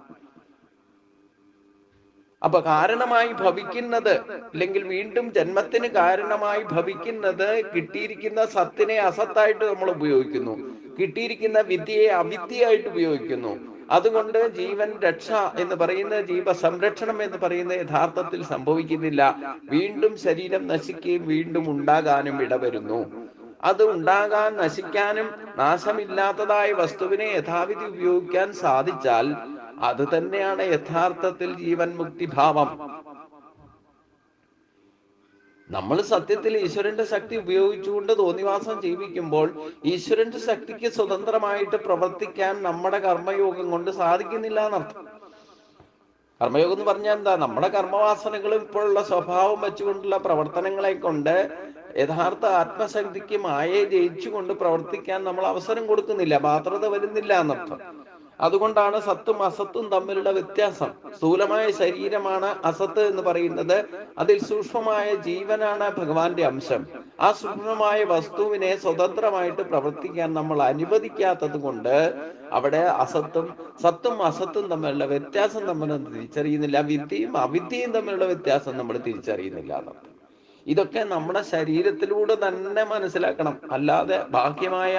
അപ്പൊ കാരണമായി ഭവിക്കുന്നത്, അല്ലെങ്കിൽ വീണ്ടും ജന്മത്തിന് കാരണമായി ഭവിക്കുന്നത്, കിട്ടിയിരിക്കുന്ന സത്തിനെ അസത്തായിട്ട് നമ്മൾ ഉപയോഗിക്കുന്നു, കിട്ടിയിരിക്കുന്ന വിദ്യയെ അവിദ്യയായിട്ട് ഉപയോഗിക്കുന്നു. അതുകൊണ്ട് ജീവൻ രക്ഷ എന്ന് പറയുന്ന, ജീവ സംരക്ഷണം എന്ന് പറയുന്ന യഥാർത്ഥത്തിൽ സംഭവിക്കുന്നില്ല. വീണ്ടും ശരീരം നശിക്കുകയും വീണ്ടും ഉണ്ടാകാനും ഇടവരുന്നു. അത് ഉണ്ടാകാൻ, നശിക്കാനും നാശമില്ലാത്തതായ വസ്തുവിനെ യഥാവിധി ഉപയോഗിക്കാൻ സാധിച്ചാൽ അത് തന്നെയാണ് യഥാർത്ഥത്തിൽ ജീവൻ മുക്തിഭാവം. നമ്മൾ സത്യത്തിൽ ഈശ്വരന്റെ ശക്തി ഉപയോഗിച്ചുകൊണ്ട് തോന്നിവാസം ജീവിക്കുമ്പോൾ ഈശ്വരന്റെ ശക്തിക്ക് സ്വതന്ത്രമായിട്ട് പ്രവർത്തിക്കാൻ നമ്മുടെ കർമ്മയോഗം കൊണ്ട് സാധിക്കുന്നില്ല എന്നർത്ഥം. കർമ്മയോഗം എന്ന് പറഞ്ഞാൽ എന്താ? നമ്മുടെ കർമ്മവാസനകളും ഇപ്പോഴുള്ള സ്വഭാവം വെച്ചുകൊണ്ടുള്ള പ്രവർത്തനങ്ങളെ കൊണ്ട് യഥാർത്ഥ ആത്മശക്തിക്ക് മായയെ ജയിച്ചുകൊണ്ട് പ്രവർത്തിക്കാൻ നമ്മൾ അവസരം കൊടുക്കുന്നില്ല, പാത്രത വരുന്നില്ല എന്നർത്ഥം. അതുകൊണ്ടാണ് സത്തും അസത്തും തമ്മിലുള്ള വ്യത്യാസം. സ്ഥൂലമായ ശരീരമാണ് അസത്ത് എന്ന് പറയുന്നത്. അതിൽ സൂക്ഷ്മമായ ജീവനാണ് ഭഗവാന്റെ അംശം. ആ സൂക്ഷ്മമായ വസ്തുവിനെ സ്വതന്ത്രമായിട്ട് പ്രവർത്തിക്കാൻ നമ്മൾ അനുവദിക്കാത്തത് കൊണ്ട് അവിടെ സത്തും അസത്തും തമ്മിലുള്ള വ്യത്യാസം നമ്മൾ തിരിച്ചറിയുന്നില്ല. വിദ്യയും അവിദ്യയും തമ്മിലുള്ള വ്യത്യാസം നമ്മൾ തിരിച്ചറിയുന്നില്ല എന്നർത്ഥം. ഇതൊക്കെ നമ്മുടെ ശരീരത്തിലൂടെ തന്നെ മനസ്സിലാക്കണം. അല്ലാതെ ബാഹ്യമായ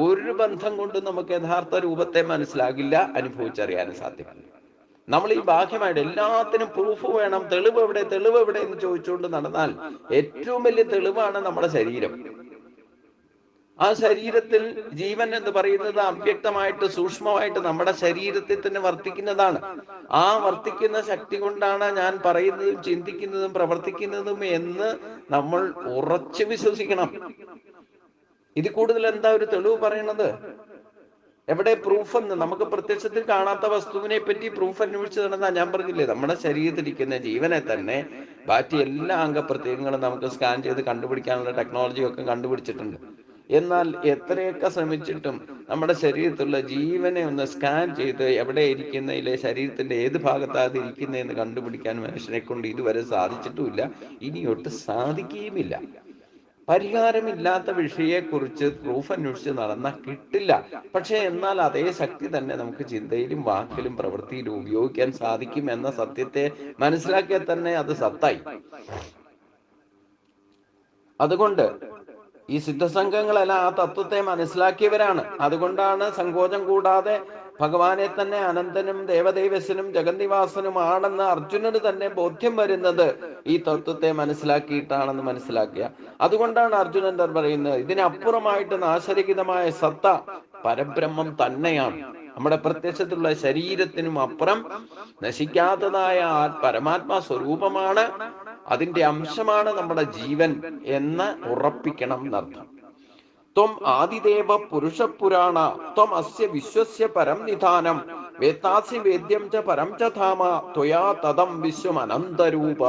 ഒരു ബന്ധം കൊണ്ട് നമുക്ക് യഥാർത്ഥ രൂപത്തെ മനസ്സിലാകില്ല, അനുഭവിച്ചറിയാനും സാധ്യമല്ല. നമ്മൾ ഈ ബാഹ്യമായിട്ട് എല്ലാത്തിനും പ്രൂഫ് വേണം, തെളിവ് എവിടെ എന്ന് ചോദിച്ചുകൊണ്ട് നടന്നാൽ ഏറ്റവും വലിയ തെളിവാണ് നമ്മുടെ ശരീരം. ആ ശരീരത്തിൽ ജീവൻ എന്ന് പറയുന്നത് അവ്യക്തമായിട്ട് സൂക്ഷ്മമായിട്ട് നമ്മുടെ ശരീരത്തിൽ തന്നെ വർത്തിക്കുന്നതാണ്. ആ വർത്തിക്കുന്ന ശക്തി കൊണ്ടാണ് ഞാൻ പറയുന്നതും ചിന്തിക്കുന്നതും പ്രവർത്തിക്കുന്നതും എന്ന് നമ്മൾ ഉറച്ചു വിശ്വസിക്കണം. ഇത് കൂടുതൽ എന്താ ഒരു തെളിവ് പറയണത്? എവിടെ പ്രൂഫ് എന്ന്? നമുക്ക് പ്രത്യക്ഷത്തിൽ കാണാത്ത വസ്തുവിനെ പറ്റി പ്രൂഫ് അന്വേഷിച്ച് നടന്നാ, ഞാൻ പറഞ്ഞില്ലേ, നമ്മുടെ ശരീരത്തിലിരിക്കുന്ന ജീവനെ തന്നെ ബാക്കി എല്ലാ അംഗപ്രത്യങ്ങളും നമുക്ക് സ്കാൻ ചെയ്ത് കണ്ടുപിടിക്കാനുള്ള ടെക്നോളജിയൊക്കെ കണ്ടുപിടിച്ചിട്ടുണ്ട്. എന്നാൽ എത്രയൊക്കെ ശ്രമിച്ചിട്ടും നമ്മുടെ ശരീരത്തിലുള്ള ജീവനെ ഒന്ന് സ്കാൻ ചെയ്ത് എവിടെ ഇരിക്കുന്നതിലെ ശരീരത്തിന്റെ ഏത് ഭാഗത്താണ് ഇരിക്കുന്നതെന്ന് കണ്ടുപിടിക്കാൻ മനുഷ്യനെ കൊണ്ട് ഇതുവരെ സാധിച്ചിട്ടുമില്ല, ഇനിയൊട്ട് സാധിക്കുകയുമില്ല. പരിഹാരമില്ലാത്ത വിഷയെക്കുറിച്ച് പ്രൂഫ് അന്വേഷിച്ച് നടന്നാൽ കിട്ടില്ല. പക്ഷെ എന്നാൽ അതേ ശക്തി തന്നെ നമുക്ക് ചിന്തയിലും വാക്കിലും പ്രവൃത്തിയിലും ഉപയോഗിക്കാൻ സാധിക്കും എന്ന സത്യത്തെ മനസ്സിലാക്കിയാൽ തന്നെ അത് സത്തായി. അതുകൊണ്ട് ഈ സിദ്ധസംഘങ്ങളെല്ലാം ആ തത്വത്തെ മനസ്സിലാക്കിയവരാണ്. അതുകൊണ്ടാണ് സങ്കോചം കൂടാതെ ഭഗവാനെ തന്നെ അനന്തനും ദേവദേവസ്യനും ജഗന്നിവാസനുമാണെന്ന് അർജുനന് തന്നെ ബോധ്യം വരുന്നത് ഈ തത്വത്തെ മനസ്സിലാക്കിയിട്ടാണെന്ന് മനസ്സിലാക്കിയ. അതുകൊണ്ടാണ് അർജുനൻ പറയുന്നത്, ഇതിനപ്പുറമായിട്ട് നാശരഹിതമായ സത്ത പരബ്രഹ്മം തന്നെയാണ്. നമ്മുടെ പ്രത്യക്ഷത്തിലുള്ള ശരീരത്തിനും അപ്പുറം നശിക്കാത്തതായ പരമാത്മാ സ്വരൂപമാണ്, അതിന്റെ അംശമാണ് നമ്മുടെ ജീവൻ എന്ന് ഉറപ്പിക്കണം എന്നർത്ഥം. ത്വം ആദിദേവ പുരുഷപുരാണ ത്വം അസ്യ വിശ്വസ്യ പരം നിധാനം വേത്താസി വേദ്യം ച പരം ച ധാമ ത്വയാ തദം വിശ്വം അനന്തരൂപ.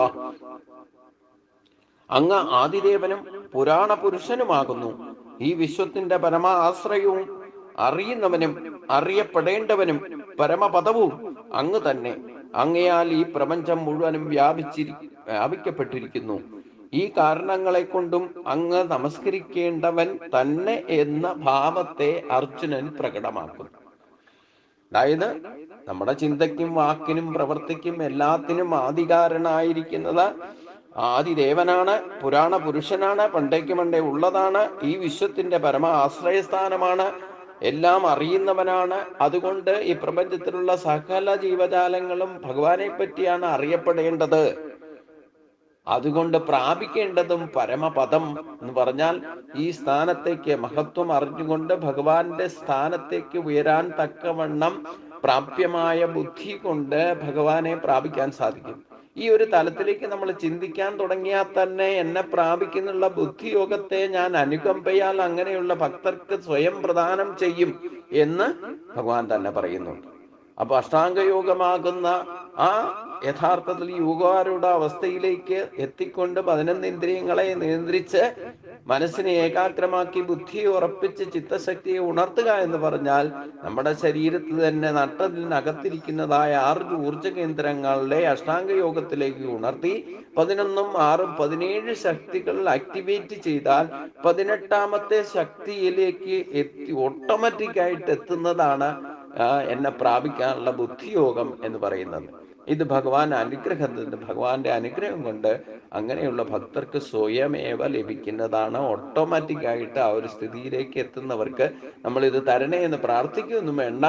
അങ്ങ് ആദിദേവനും പുരാണ പുരുഷനുമാകുന്നു. ഈ വിശ്വത്തിന്റെ പരമ ആശ്രയവും അറിയുന്നവനും അറിയപ്പെടേണ്ടവനും പരമപദവും അങ്ങ് തന്നെ. അങ്ങയാൽ ഈ പ്രപഞ്ചം മുഴുവനും വ്യാപിക്കപ്പെട്ടിരിക്കുന്നു. ഈ കാരണങ്ങളെ കൊണ്ടും അങ്ങ് നമസ്കരിക്കേണ്ടവൻ തന്നെ എന്ന ഭാവത്തെ അർജുനൻ പ്രകടമാക്കുന്നു. അതായത് നമ്മുടെ ചിന്തയ്ക്കും വാക്കിനും പ്രവൃത്തിക്കും എല്ലാത്തിനും ആദികാരനായിരിക്കുന്നത് ആദിദേവനാണ്, പുരാണ പുരുഷനാണ്, പണ്ടേക്ക് പണ്ടേ ഉള്ളതാണ്, ഈ വിശ്വത്തിന്റെ പരമ ആശ്രയസ്ഥാനമാണ്, എല്ലാം അറിയുന്നവനാണ്. അതുകൊണ്ട് ഈ പ്രപഞ്ചത്തിലുള്ള സകല ജീവജാലങ്ങളും ഭഗവാനെ പറ്റിയാണ് അറിയപ്പെടേണ്ടത്. അതുകൊണ്ട് പ്രാപിക്കേണ്ടതും പരമപദം എന്ന് പറഞ്ഞാൽ ഈ സ്ഥാനത്തേക്ക് മഹത്വം അറിഞ്ഞുകൊണ്ട് ഭഗവാന്റെ സ്ഥാനത്തേക്ക് ഉയരാൻ തക്കവണ്ണം പ്രാപ്യമായ ബുദ്ധി കൊണ്ട് ഭഗവാനെ പ്രാപിക്കാൻ സാധിക്കും. ഈ ഒരു തലത്തിലേക്ക് നമ്മൾ ചിന്തിക്കാൻ തുടങ്ങിയാൽ തന്നെ എന്നെ പ്രാപിക്കുന്നുള്ള ബുദ്ധിയോഗത്തെ ഞാൻ അനുകമ്പയാൽ അങ്ങനെയുള്ള ഭക്തർക്ക് സ്വയം പ്രദാനം ചെയ്യും എന്ന് ഭഗവാൻ തന്നെ പറയുന്നുണ്ട്. അപ്പൊ അഷ്ടാംഗയോഗമാകുന്ന ആ യഥാർത്ഥത്തിൽ യോഗാരൂഢ അവസ്ഥയിലേക്ക് എത്തിക്കൊണ്ട് 11 ഇന്ദ്രിയങ്ങളെ നിയന്ത്രിച്ച് മനസ്സിനെ ഏകാഗ്രമാക്കി ബുദ്ധിയെ ഉറപ്പിച്ച് ചിത്തശക്തിയെ ഉണർത്തുക എന്ന് പറഞ്ഞാൽ നമ്മുടെ ശരീരത്തിൽ തന്നെ നട്ടലിനകത്തിരിക്കുന്നതായ 6 ഊർജ കേന്ദ്രങ്ങളുടെ അഷ്ടാംഗയോഗത്തിലേക്ക് ഉണർത്തി 11ഉം 6ഉം 17 ശക്തികൾ ആക്ടിവേറ്റ് ചെയ്താൽ 18ാമത്തെ ശക്തിയിലേക്ക് എത്തി ഓട്ടോമാറ്റിക്കായിട്ട് എത്തുന്നതാണ് എന്നെ പ്രാപിക്കാനുള്ള ബുദ്ധിയോഗം എന്ന് പറയുന്നത്. ഇത് ഭഗവാന്റെ അനുഗ്രഹം കൊണ്ട് അങ്ങനെയുള്ള ഭക്തർക്ക് സ്വയമേവ ലഭിക്കുന്നതാണ്. ഓട്ടോമാറ്റിക്കായിട്ട് ആ ഒരു സ്ഥിതിയിലേക്ക് എത്തുന്നവർക്ക് നമ്മൾ ഇത് തരണേ എന്ന് പ്രാർത്ഥിക്കുകയൊന്നും വേണ്ട.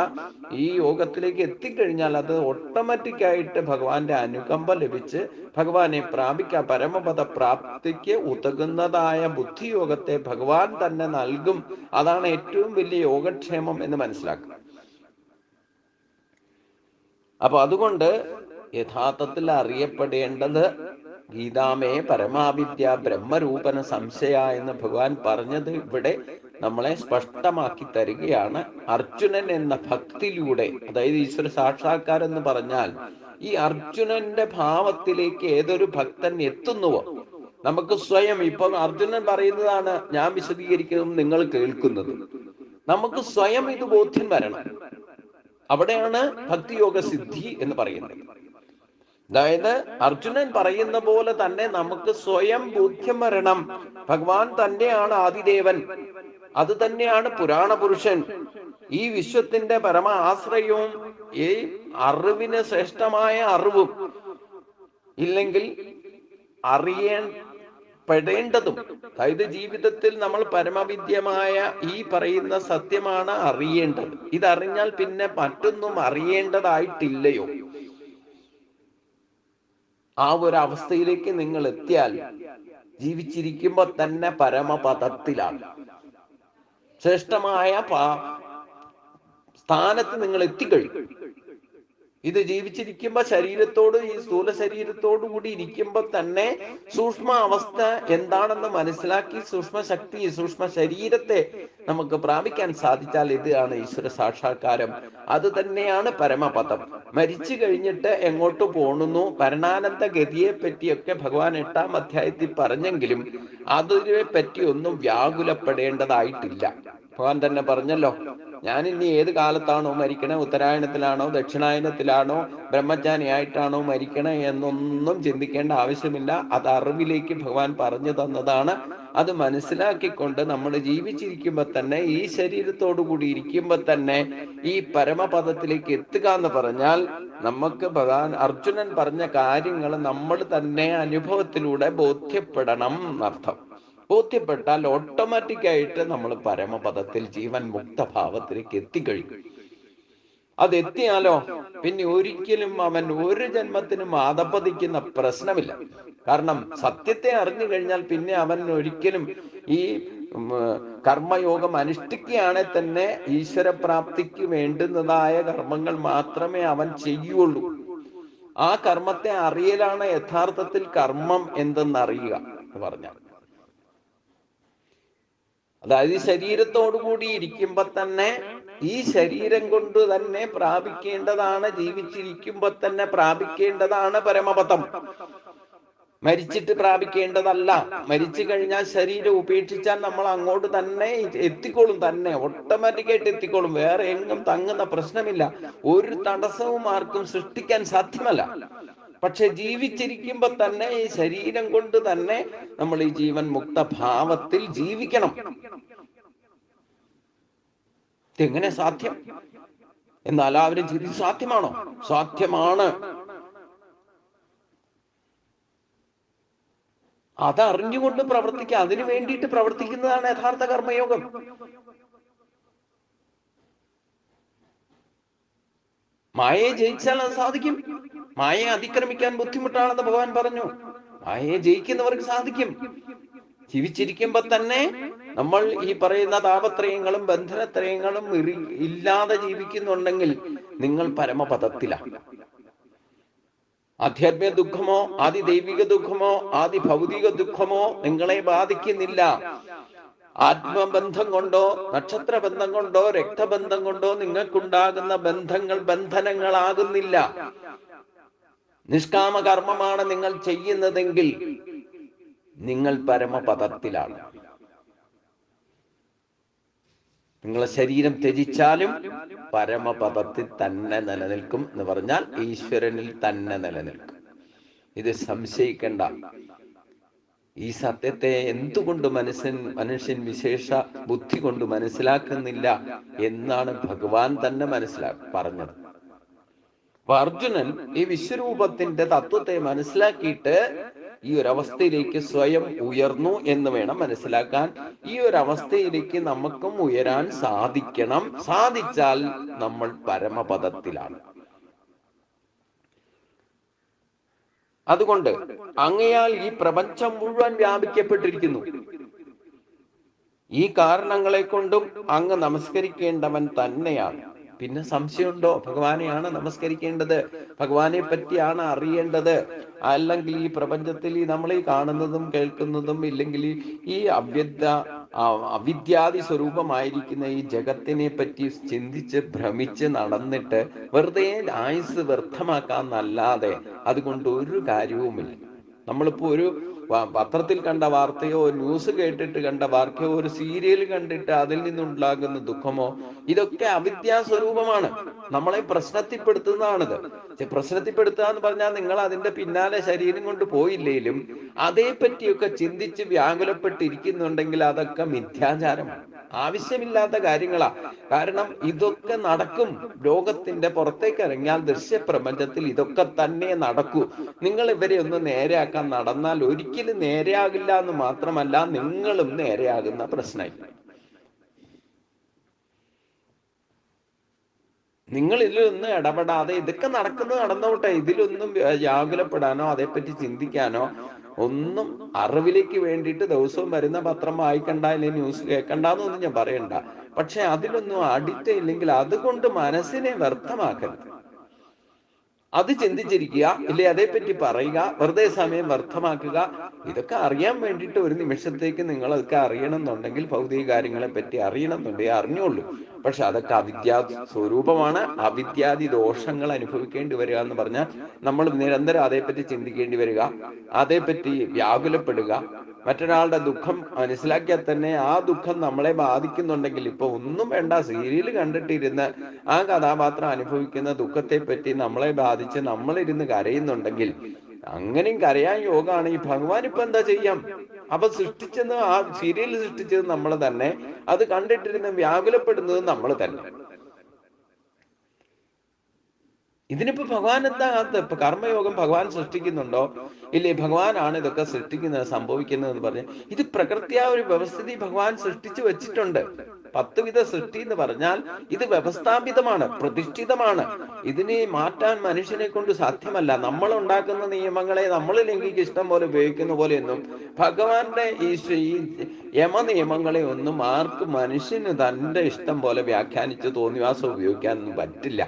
ഈ യോഗത്തിലേക്ക് എത്തിക്കഴിഞ്ഞാൽ അത് ഓട്ടോമാറ്റിക്കായിട്ട് ഭഗവാന്റെ അനുകമ്പ ലഭിച്ച് ഭഗവാനെ പ്രാപിക്കാൻ പരമപദ പ്രാപ്തിക്ക് ഉതകുന്നതായ ബുദ്ധിയോഗത്തെ ഭഗവാൻ തന്നെ നൽകും. അതാണ് ഏറ്റവും വലിയ യോഗക്ഷേമം എന്ന് മനസ്സിലാക്കുക. അപ്പൊ അതുകൊണ്ട് യഥാർത്ഥത്തിൽ അറിയപ്പെടേണ്ടത് ഗീതാമേ പരമാവിദ്യ ബ്രഹ്മരൂപന സംശയ എന്ന് ഭഗവാൻ പറഞ്ഞത് ഇവിടെ നമ്മളെ സ്പഷ്ടമാക്കി തരികയാണ്. അർജുനൻ എന്ന ഭക്തിയിലൂടെ, അതായത് ഈശ്വര സാക്ഷാത്കാരം എന്ന് പറഞ്ഞാൽ ഈ അർജുനന്റെ ഭാവത്തിലേക്ക് ഏതൊരു ഭക്തൻ എത്തുന്നുവോ, നമുക്ക് സ്വയം, ഇപ്പൊ അർജുനൻ പറയുന്നതാണ് ഞാൻ വിശദീകരിക്കുന്നതും നിങ്ങൾ കേൾക്കുന്നത്, നമുക്ക് സ്വയം ഇത് ബോധ്യം വരണം. അവിടെയാണ് ഭക്തിയോഗ സിദ്ധി എന്ന് പറയുന്നത്. അതായത് അർജുനൻ പറയുന്ന പോലെ തന്നെ നമുക്ക് സ്വയം ബോധ്യം വരണം. ഭഗവാൻ തന്നെയാണ് ആദിദേവൻ, അത് തന്നെയാണ് പുരാണ പുരുഷൻ, ഈ വിശ്വത്തിന്റെ പരമ ആശ്രയവും ഈ അറിവിന് ശ്രേഷ്ഠമായ അറിവും, ഇല്ലെങ്കിൽ അറിയപ്പെടേണ്ടതും. അതായത് ജീവിതത്തിൽ നമ്മൾ പരമവിദ്യമായ ഈ പറയുന്ന സത്യമാണ് അറിയേണ്ടത്. ഇതറിഞ്ഞാൽ പിന്നെ മറ്റൊന്നും അറിയേണ്ടതായിട്ടില്ലയോ? ആ ഒരു അവസ്ഥയിലേക്ക് നിങ്ങൾ എത്തിയാൽ ജീവിച്ചിരിക്കുമ്പോ തന്നെ പരമപദത്തിലാണ്, ശ്രേഷ്ഠമായ സ്ഥാനത്ത് നിങ്ങൾ എത്തിക്കഴിഞ്ഞു. ഇത് ജീവിച്ചിരിക്കുമ്പോ ശരീരത്തോട്, ഈ സ്ഥൂല ശരീരത്തോടു കൂടി ഇരിക്കുമ്പോ തന്നെ സൂക്ഷ്മ അവസ്ഥ എന്താണെന്ന് മനസ്സിലാക്കി സൂക്ഷ്മ ശക്തി, സൂക്ഷ്മ ശരീരത്തെ നമുക്ക് പ്രാപിക്കാൻ സാധിച്ചാൽ ഇതാണ് ഈശ്വര സാക്ഷാത്കാരം. അത് തന്നെയാണ് പരമപദം. മരിച്ചു കഴിഞ്ഞിട്ട് എങ്ങോട്ട് പോണുന്നു, മരണാനന്ത ഗതിയെ പറ്റിയൊക്കെ ഭഗവാൻ 8-ാം അധ്യായത്തിൽ പറഞ്ഞെങ്കിലും അതിനെ പറ്റി ഒന്നും വ്യാകുലപ്പെടേണ്ടതായിട്ടില്ല. ഭഗവാൻ തന്നെ പറഞ്ഞല്ലോ, ഞാൻ ഇനി ഏത് കാലത്താണോ മരിക്കണേ, ഉത്തരായണത്തിലാണോ ദക്ഷിണായനത്തിലാണോ ബ്രഹ്മജ്ഞാനിയായിട്ടാണോ മരിക്കണേ എന്നൊന്നും ചിന്തിക്കേണ്ട ആവശ്യമില്ല. അത് അറിവിലേക്ക് ഭഗവാൻ പറഞ്ഞു തന്നതാണ്. അത് മനസ്സിലാക്കിക്കൊണ്ട് നമ്മൾ ജീവിച്ചിരിക്കുമ്പോ തന്നെ, ഈ ശരീരത്തോടു കൂടി ഇരിക്കുമ്പോ തന്നെ ഈ പരമപദത്തിലേക്ക് എത്തുക എന്ന് പറഞ്ഞാൽ, നമുക്ക് ഭഗവാൻ അർജുനൻ പറഞ്ഞ കാര്യങ്ങൾ നമ്മൾ തന്നെ അനുഭവത്തിലൂടെ ബോധ്യപ്പെടണം എന്നർത്ഥം. ബോധ്യപ്പെട്ടാൽ ഓട്ടോമാറ്റിക്കായിട്ട് നമ്മൾ പരമപദത്തിൽ ജീവൻ മുക്തഭാവത്തിലേക്ക് എത്തിക്കഴിയും. അതെത്തിയാലോ പിന്നെ ഒരിക്കലും അവൻ ഒരു ജന്മത്തിനും ആദപ്പതിക്കുന്ന പ്രശ്നമില്ല. കാരണം സത്യത്തെ അറിഞ്ഞു കഴിഞ്ഞാൽ പിന്നെ അവൻ ഒരിക്കലും ഈ കർമ്മയോഗം അനുഷ്ഠിക്കുകയാണെങ്കിൽ തന്നെ ഈശ്വരപ്രാപ്തിക്ക് വേണ്ടുന്നതായ കർമ്മങ്ങൾ മാത്രമേ അവൻ ചെയ്യുള്ളൂ. ആ കർമ്മത്തെ അറിയലാണ് യഥാർത്ഥത്തിൽ കർമ്മം എന്തെന്നറിയുക എന്ന് പറഞ്ഞാൽ. അതായത് ശരീരത്തോടു കൂടി ഇരിക്കുമ്പോ തന്നെ ഈ ശരീരം കൊണ്ട് തന്നെ പ്രാപിക്കേണ്ടതാണ്, ജീവിച്ചിരിക്കുമ്പോ തന്നെ പ്രാപിക്കേണ്ടതാണ് പരമപദം. മരിച്ചിട്ട് പ്രാപിക്കേണ്ടതല്ല. മരിച്ചു കഴിഞ്ഞാൽ ശരീരം ഉപേക്ഷിച്ചാൽ നമ്മൾ അങ്ങോട്ട് തന്നെ എത്തിക്കോളും, തന്നെ ഓട്ടോമാറ്റിക്കായിട്ട് എത്തിക്കോളും. വേറെ എങ്ങും തങ്ങുന്ന പ്രശ്നമില്ല. ഒരു തടസ്സവും ആർക്കും സൃഷ്ടിക്കാൻ സാധ്യമല്ല. പക്ഷെ ജീവിച്ചിരിക്കുമ്പോ തന്നെ ഈ ശരീരം കൊണ്ട് തന്നെ നമ്മൾ ഈ ജീവൻ മുക്ത ഭാവത്തിൽ ജീവിക്കണം. ഇതെങ്ങനെ സാധ്യം എന്നാൽ എല്ലാവരും ചിന്തി, സാധ്യമാണോ? സാധ്യമാണ്. അതറിഞ്ഞുകൊണ്ട് പ്രവർത്തിക്കുക, അതിനു വേണ്ടിയിട്ട് പ്രവർത്തിക്കുന്നതാണ് യഥാർത്ഥ കർമ്മയോഗം. മായയെ ജയിച്ചാൽ അത് സാധിക്കും. മായയെ അതിക്രമിക്കാൻ ബുദ്ധിമുട്ടാണെന്ന് ഭഗവാൻ പറഞ്ഞു. മായയെ ജയിക്കുന്നവർക്ക് സാധിക്കും. ജീവിച്ചിരിക്കുമ്പോ തന്നെ നമ്മൾ ഈ പറയുന്ന താപത്രയങ്ങളും ബന്ധനത്രയങ്ങളും ഇല്ലാതെ ജീവിക്കുന്നുണ്ടെങ്കിൽ നിങ്ങൾ പരമപദത്തിലാണ്. ആധ്യാത്മിക ദുഃഖമോ ആദി ദൈവിക ദുഃഖമോ ആദി ഭൗതിക ദുഃഖമോ നിങ്ങളെ ബാധിക്കുന്നില്ല. ആത്മബന്ധം കൊണ്ടോ നക്ഷത്ര ബന്ധം കൊണ്ടോ രക്തബന്ധം കൊണ്ടോ നിങ്ങൾക്കുണ്ടാകുന്ന ബന്ധങ്ങൾ ബന്ധനങ്ങളാകുന്നില്ല. നിഷ്കാമ കർമ്മമാണ് നിങ്ങൾ ചെയ്യുന്നതെങ്കിൽ നിങ്ങൾ പരമപദത്തിലാണ്. നിങ്ങളെ ശരീരം ത്യജിച്ചാലും പരമപദത്തിൽ തന്നെ നിലനിൽക്കും എന്ന് പറഞ്ഞാൽ ഈശ്വരനിൽ തന്നെ നിലനിൽക്കും. ഇത് സംശയിക്കേണ്ട. ഈ സത്യത്തെ എന്തുകൊണ്ട് മനുഷ്യൻ വിശേഷ ബുദ്ധി കൊണ്ട് മനസ്സിലാക്കുന്നില്ല എന്നാണ് ഭഗവാൻ തന്നെ പറഞ്ഞത്. അപ്പൊ അർജുനൻ ഈ വിശ്വരൂപത്തിന്റെ തത്വത്തെ മനസ്സിലാക്കിയിട്ട് ഈ ഒരു അവസ്ഥയിലേക്ക് സ്വയം ഉയർന്നു എന്ന് വേണം മനസ്സിലാക്കാൻ. ഈ ഒരു അവസ്ഥയിലേക്ക് നമുക്കും ഉയരാൻ സാധിക്കണം. സാധിച്ചാൽ നമ്മൾ പരമപദത്തിലാണ്. അതുകൊണ്ട് അങ്ങയാൽ ഈ പ്രപഞ്ചം മുഴുവൻ വ്യാപിക്കപ്പെട്ടിരിക്കുന്നു. ഈ കാരണങ്ങളെ കൊണ്ടും അങ്ങ് നമസ്കരിക്കേണ്ടവൻ തന്നെയാണ്. പിന്നെ സംശയമുണ്ടോ? ഭഗവാനെയാണ് നമസ്കരിക്കേണ്ടത്, ഭഗവാനെ പറ്റിയാണ് അറിയേണ്ടത്. അല്ലെങ്കിൽ ഈ പ്രപഞ്ചത്തിൽ നമ്മൾ ഈ കാണുന്നതും കേൾക്കുന്നതും ഇല്ലെങ്കിൽ ഈ അവിദ്യാദി സ്വരൂപമായിരിക്കുന്ന ഈ ജഗത്തിനെ പറ്റി ചിന്തിച്ച് ഭ്രമിച്ച് നടന്നിട്ട് വെറുതെ ആയുസ് വ്യർത്ഥമാക്കാന്നല്ലാതെ അതുകൊണ്ട് ഒരു കാര്യവുമില്ല. നമ്മളിപ്പോ ഒരു പത്രത്തിൽ കണ്ട വാർത്തയോ ന്യൂസ് കേട്ടിട്ട് കണ്ട വാർത്തയോ ഒരു സീരിയൽ കണ്ടിട്ട് അതിൽ നിന്നുണ്ടാകുന്ന ദുഃഖമോ ഇതൊക്കെ അവിദ്യാസ്വരൂപമാണ്. നമ്മളെ പ്രശ്നത്തിൽപ്പെടുത്തുന്നതാണിത്. പ്രശ്നത്തിൽപ്പെടുത്തുക എന്ന് പറഞ്ഞാൽ നിങ്ങൾ അതിന്റെ പിന്നാലെ ശരീരം കൊണ്ട് പോയില്ലേലും അതേ പറ്റിയൊക്കെ ചിന്തിച്ച് വ്യാകുലപ്പെട്ടിരിക്കുന്നുണ്ടെങ്കിൽ അതൊക്കെ മിഥ്യാചാരമാണ്, ആവശ്യമില്ലാത്ത കാര്യങ്ങളാ. കാരണം ഇതൊക്കെ നടക്കും. ലോകത്തിന്റെ പുറത്തേക്ക് ഇറങ്ങിയാൽ ദൃശ്യപ്രപഞ്ചത്തിൽ ഇതൊക്കെ തന്നെ നടക്കൂ. നിങ്ങൾ ഇവരെ ഒന്ന് നേരെയാക്കാൻ നടന്നാൽ ഒരിക്കലും നേരെയാകില്ല എന്ന് മാത്രമല്ല നിങ്ങളും നേരെയാകുന്ന പ്രശ്നമില്ല. നിങ്ങൾ ഇതിലൊന്നും ഇടപെടാതെ ഇതൊക്കെ നടന്നോട്ടെ, ഇതിലൊന്നും വ്യാകുലപ്പെടാനോ അതേപ്പറ്റി ചിന്തിക്കാനോ ഒന്നും അറിവിലേക്ക് വേണ്ടിയിട്ട് ദിവസവും വരുന്ന പത്രം വായിക്കണ്ട, അല്ലെങ്കിൽ ന്യൂസ് കേൾക്കണ്ടെന്നൊന്നും ഞാൻ പറയണ്ട. പക്ഷെ അതിലൊന്നും അഡിക്റ്റ് ഇല്ലെങ്കിൽ അതുകൊണ്ട് മനസ്സിനെ വ്യർത്ഥമാക്കരുത്. അത് ചിന്തിച്ചിരിക്കുക, ഇല്ലേ അതേപ്പറ്റി പറയുക, വെറുതെ സമയം വ്യർത്ഥമാക്കുക. ഇതൊക്കെ അറിയാൻ വേണ്ടിയിട്ട് ഒരു നിമിഷത്തേക്ക് നിങ്ങൾ അതൊക്കെ അറിയണം എന്നുണ്ടെങ്കിൽ, ഭൗതിക കാര്യങ്ങളെ പറ്റി അറിയണം എന്നുണ്ടെങ്കിൽ അറിഞ്ഞോളൂ. പക്ഷെ അതൊക്കെ അവിദ്യാ സ്വരൂപമാണ്. അവിദ്യാദി ദോഷങ്ങൾ അനുഭവിക്കേണ്ടി വരിക എന്ന് പറഞ്ഞാൽ നമ്മൾ നിരന്തരം അതേപ്പറ്റി ചിന്തിക്കേണ്ടി വരിക, അതേപ്പറ്റി വ്യാകുലപ്പെടുക. മറ്റൊരാളുടെ ദുഃഖം മനസ്സിലാക്കിയാൽ തന്നെ ആ ദുഃഖം നമ്മളെ ബാധിക്കുന്നുണ്ടെങ്കിൽ, ഇപ്പൊ ഒന്നും വേണ്ട, സീരിയൽ കണ്ടിട്ടിരുന്ന് ആ കഥാപാത്രം അനുഭവിക്കുന്ന ദുഃഖത്തെ പറ്റി നമ്മളെ ബാധിച്ച് നമ്മളിരുന്ന് കരയുന്നുണ്ടെങ്കിൽ, അങ്ങനെയും കരയാൻ യോഗമാണ്. ഈ ഭഗവാൻ ഇപ്പൊ എന്താ ചെയ്യാം? അപ്പൊ സൃഷ്ടിച്ചെന്ന് ആ സീരിയൽ സൃഷ്ടിച്ചത് നമ്മൾ തന്നെ, അത് കണ്ടിട്ടിരുന്ന് വ്യാകുലപ്പെടുന്നത് നമ്മൾ തന്നെ. ഇതിനിപ്പോ ഭഗവാൻ എന്താ? ഇപ്പൊ കർമ്മയോഗം ഭഗവാൻ സൃഷ്ടിക്കുന്നുണ്ടോ? ഇല്ലേ ഭഗവാനാണ് ഇതൊക്കെ സൃഷ്ടിക്കുന്നത്, സംഭവിക്കുന്നത് എന്ന് പറഞ്ഞ് ഇത് പ്രകൃതിയാ ഒരു വ്യവസ്ഥിതി ഭഗവാൻ സൃഷ്ടിച്ചു വെച്ചിട്ടുണ്ട്. 10 വിധ സൃഷ്ടി എന്ന് പറഞ്ഞാൽ ഇത് വ്യവസ്ഥാപിതമാണ്, പ്രതിഷ്ഠിതമാണ്. ഇതിനെ മാറ്റാൻ മനുഷ്യനെ കൊണ്ട് സാധ്യമല്ല. നമ്മൾ ഉണ്ടാക്കുന്ന നിയമങ്ങളെ നമ്മൾ ലംഘിക്ക് ഇഷ്ടം പോലെ ഉപയോഗിക്കുന്ന പോലെയൊന്നും ഭഗവാന്റെ ഈ യമ നിയമങ്ങളെ ഒന്നും ആർക്കും മനുഷ്യന് തന്റെ ഇഷ്ടം പോലെ വ്യാഖ്യാനിച്ച് തോന്നിവാസം ഉപയോഗിക്കാനൊന്നും പറ്റില്ല.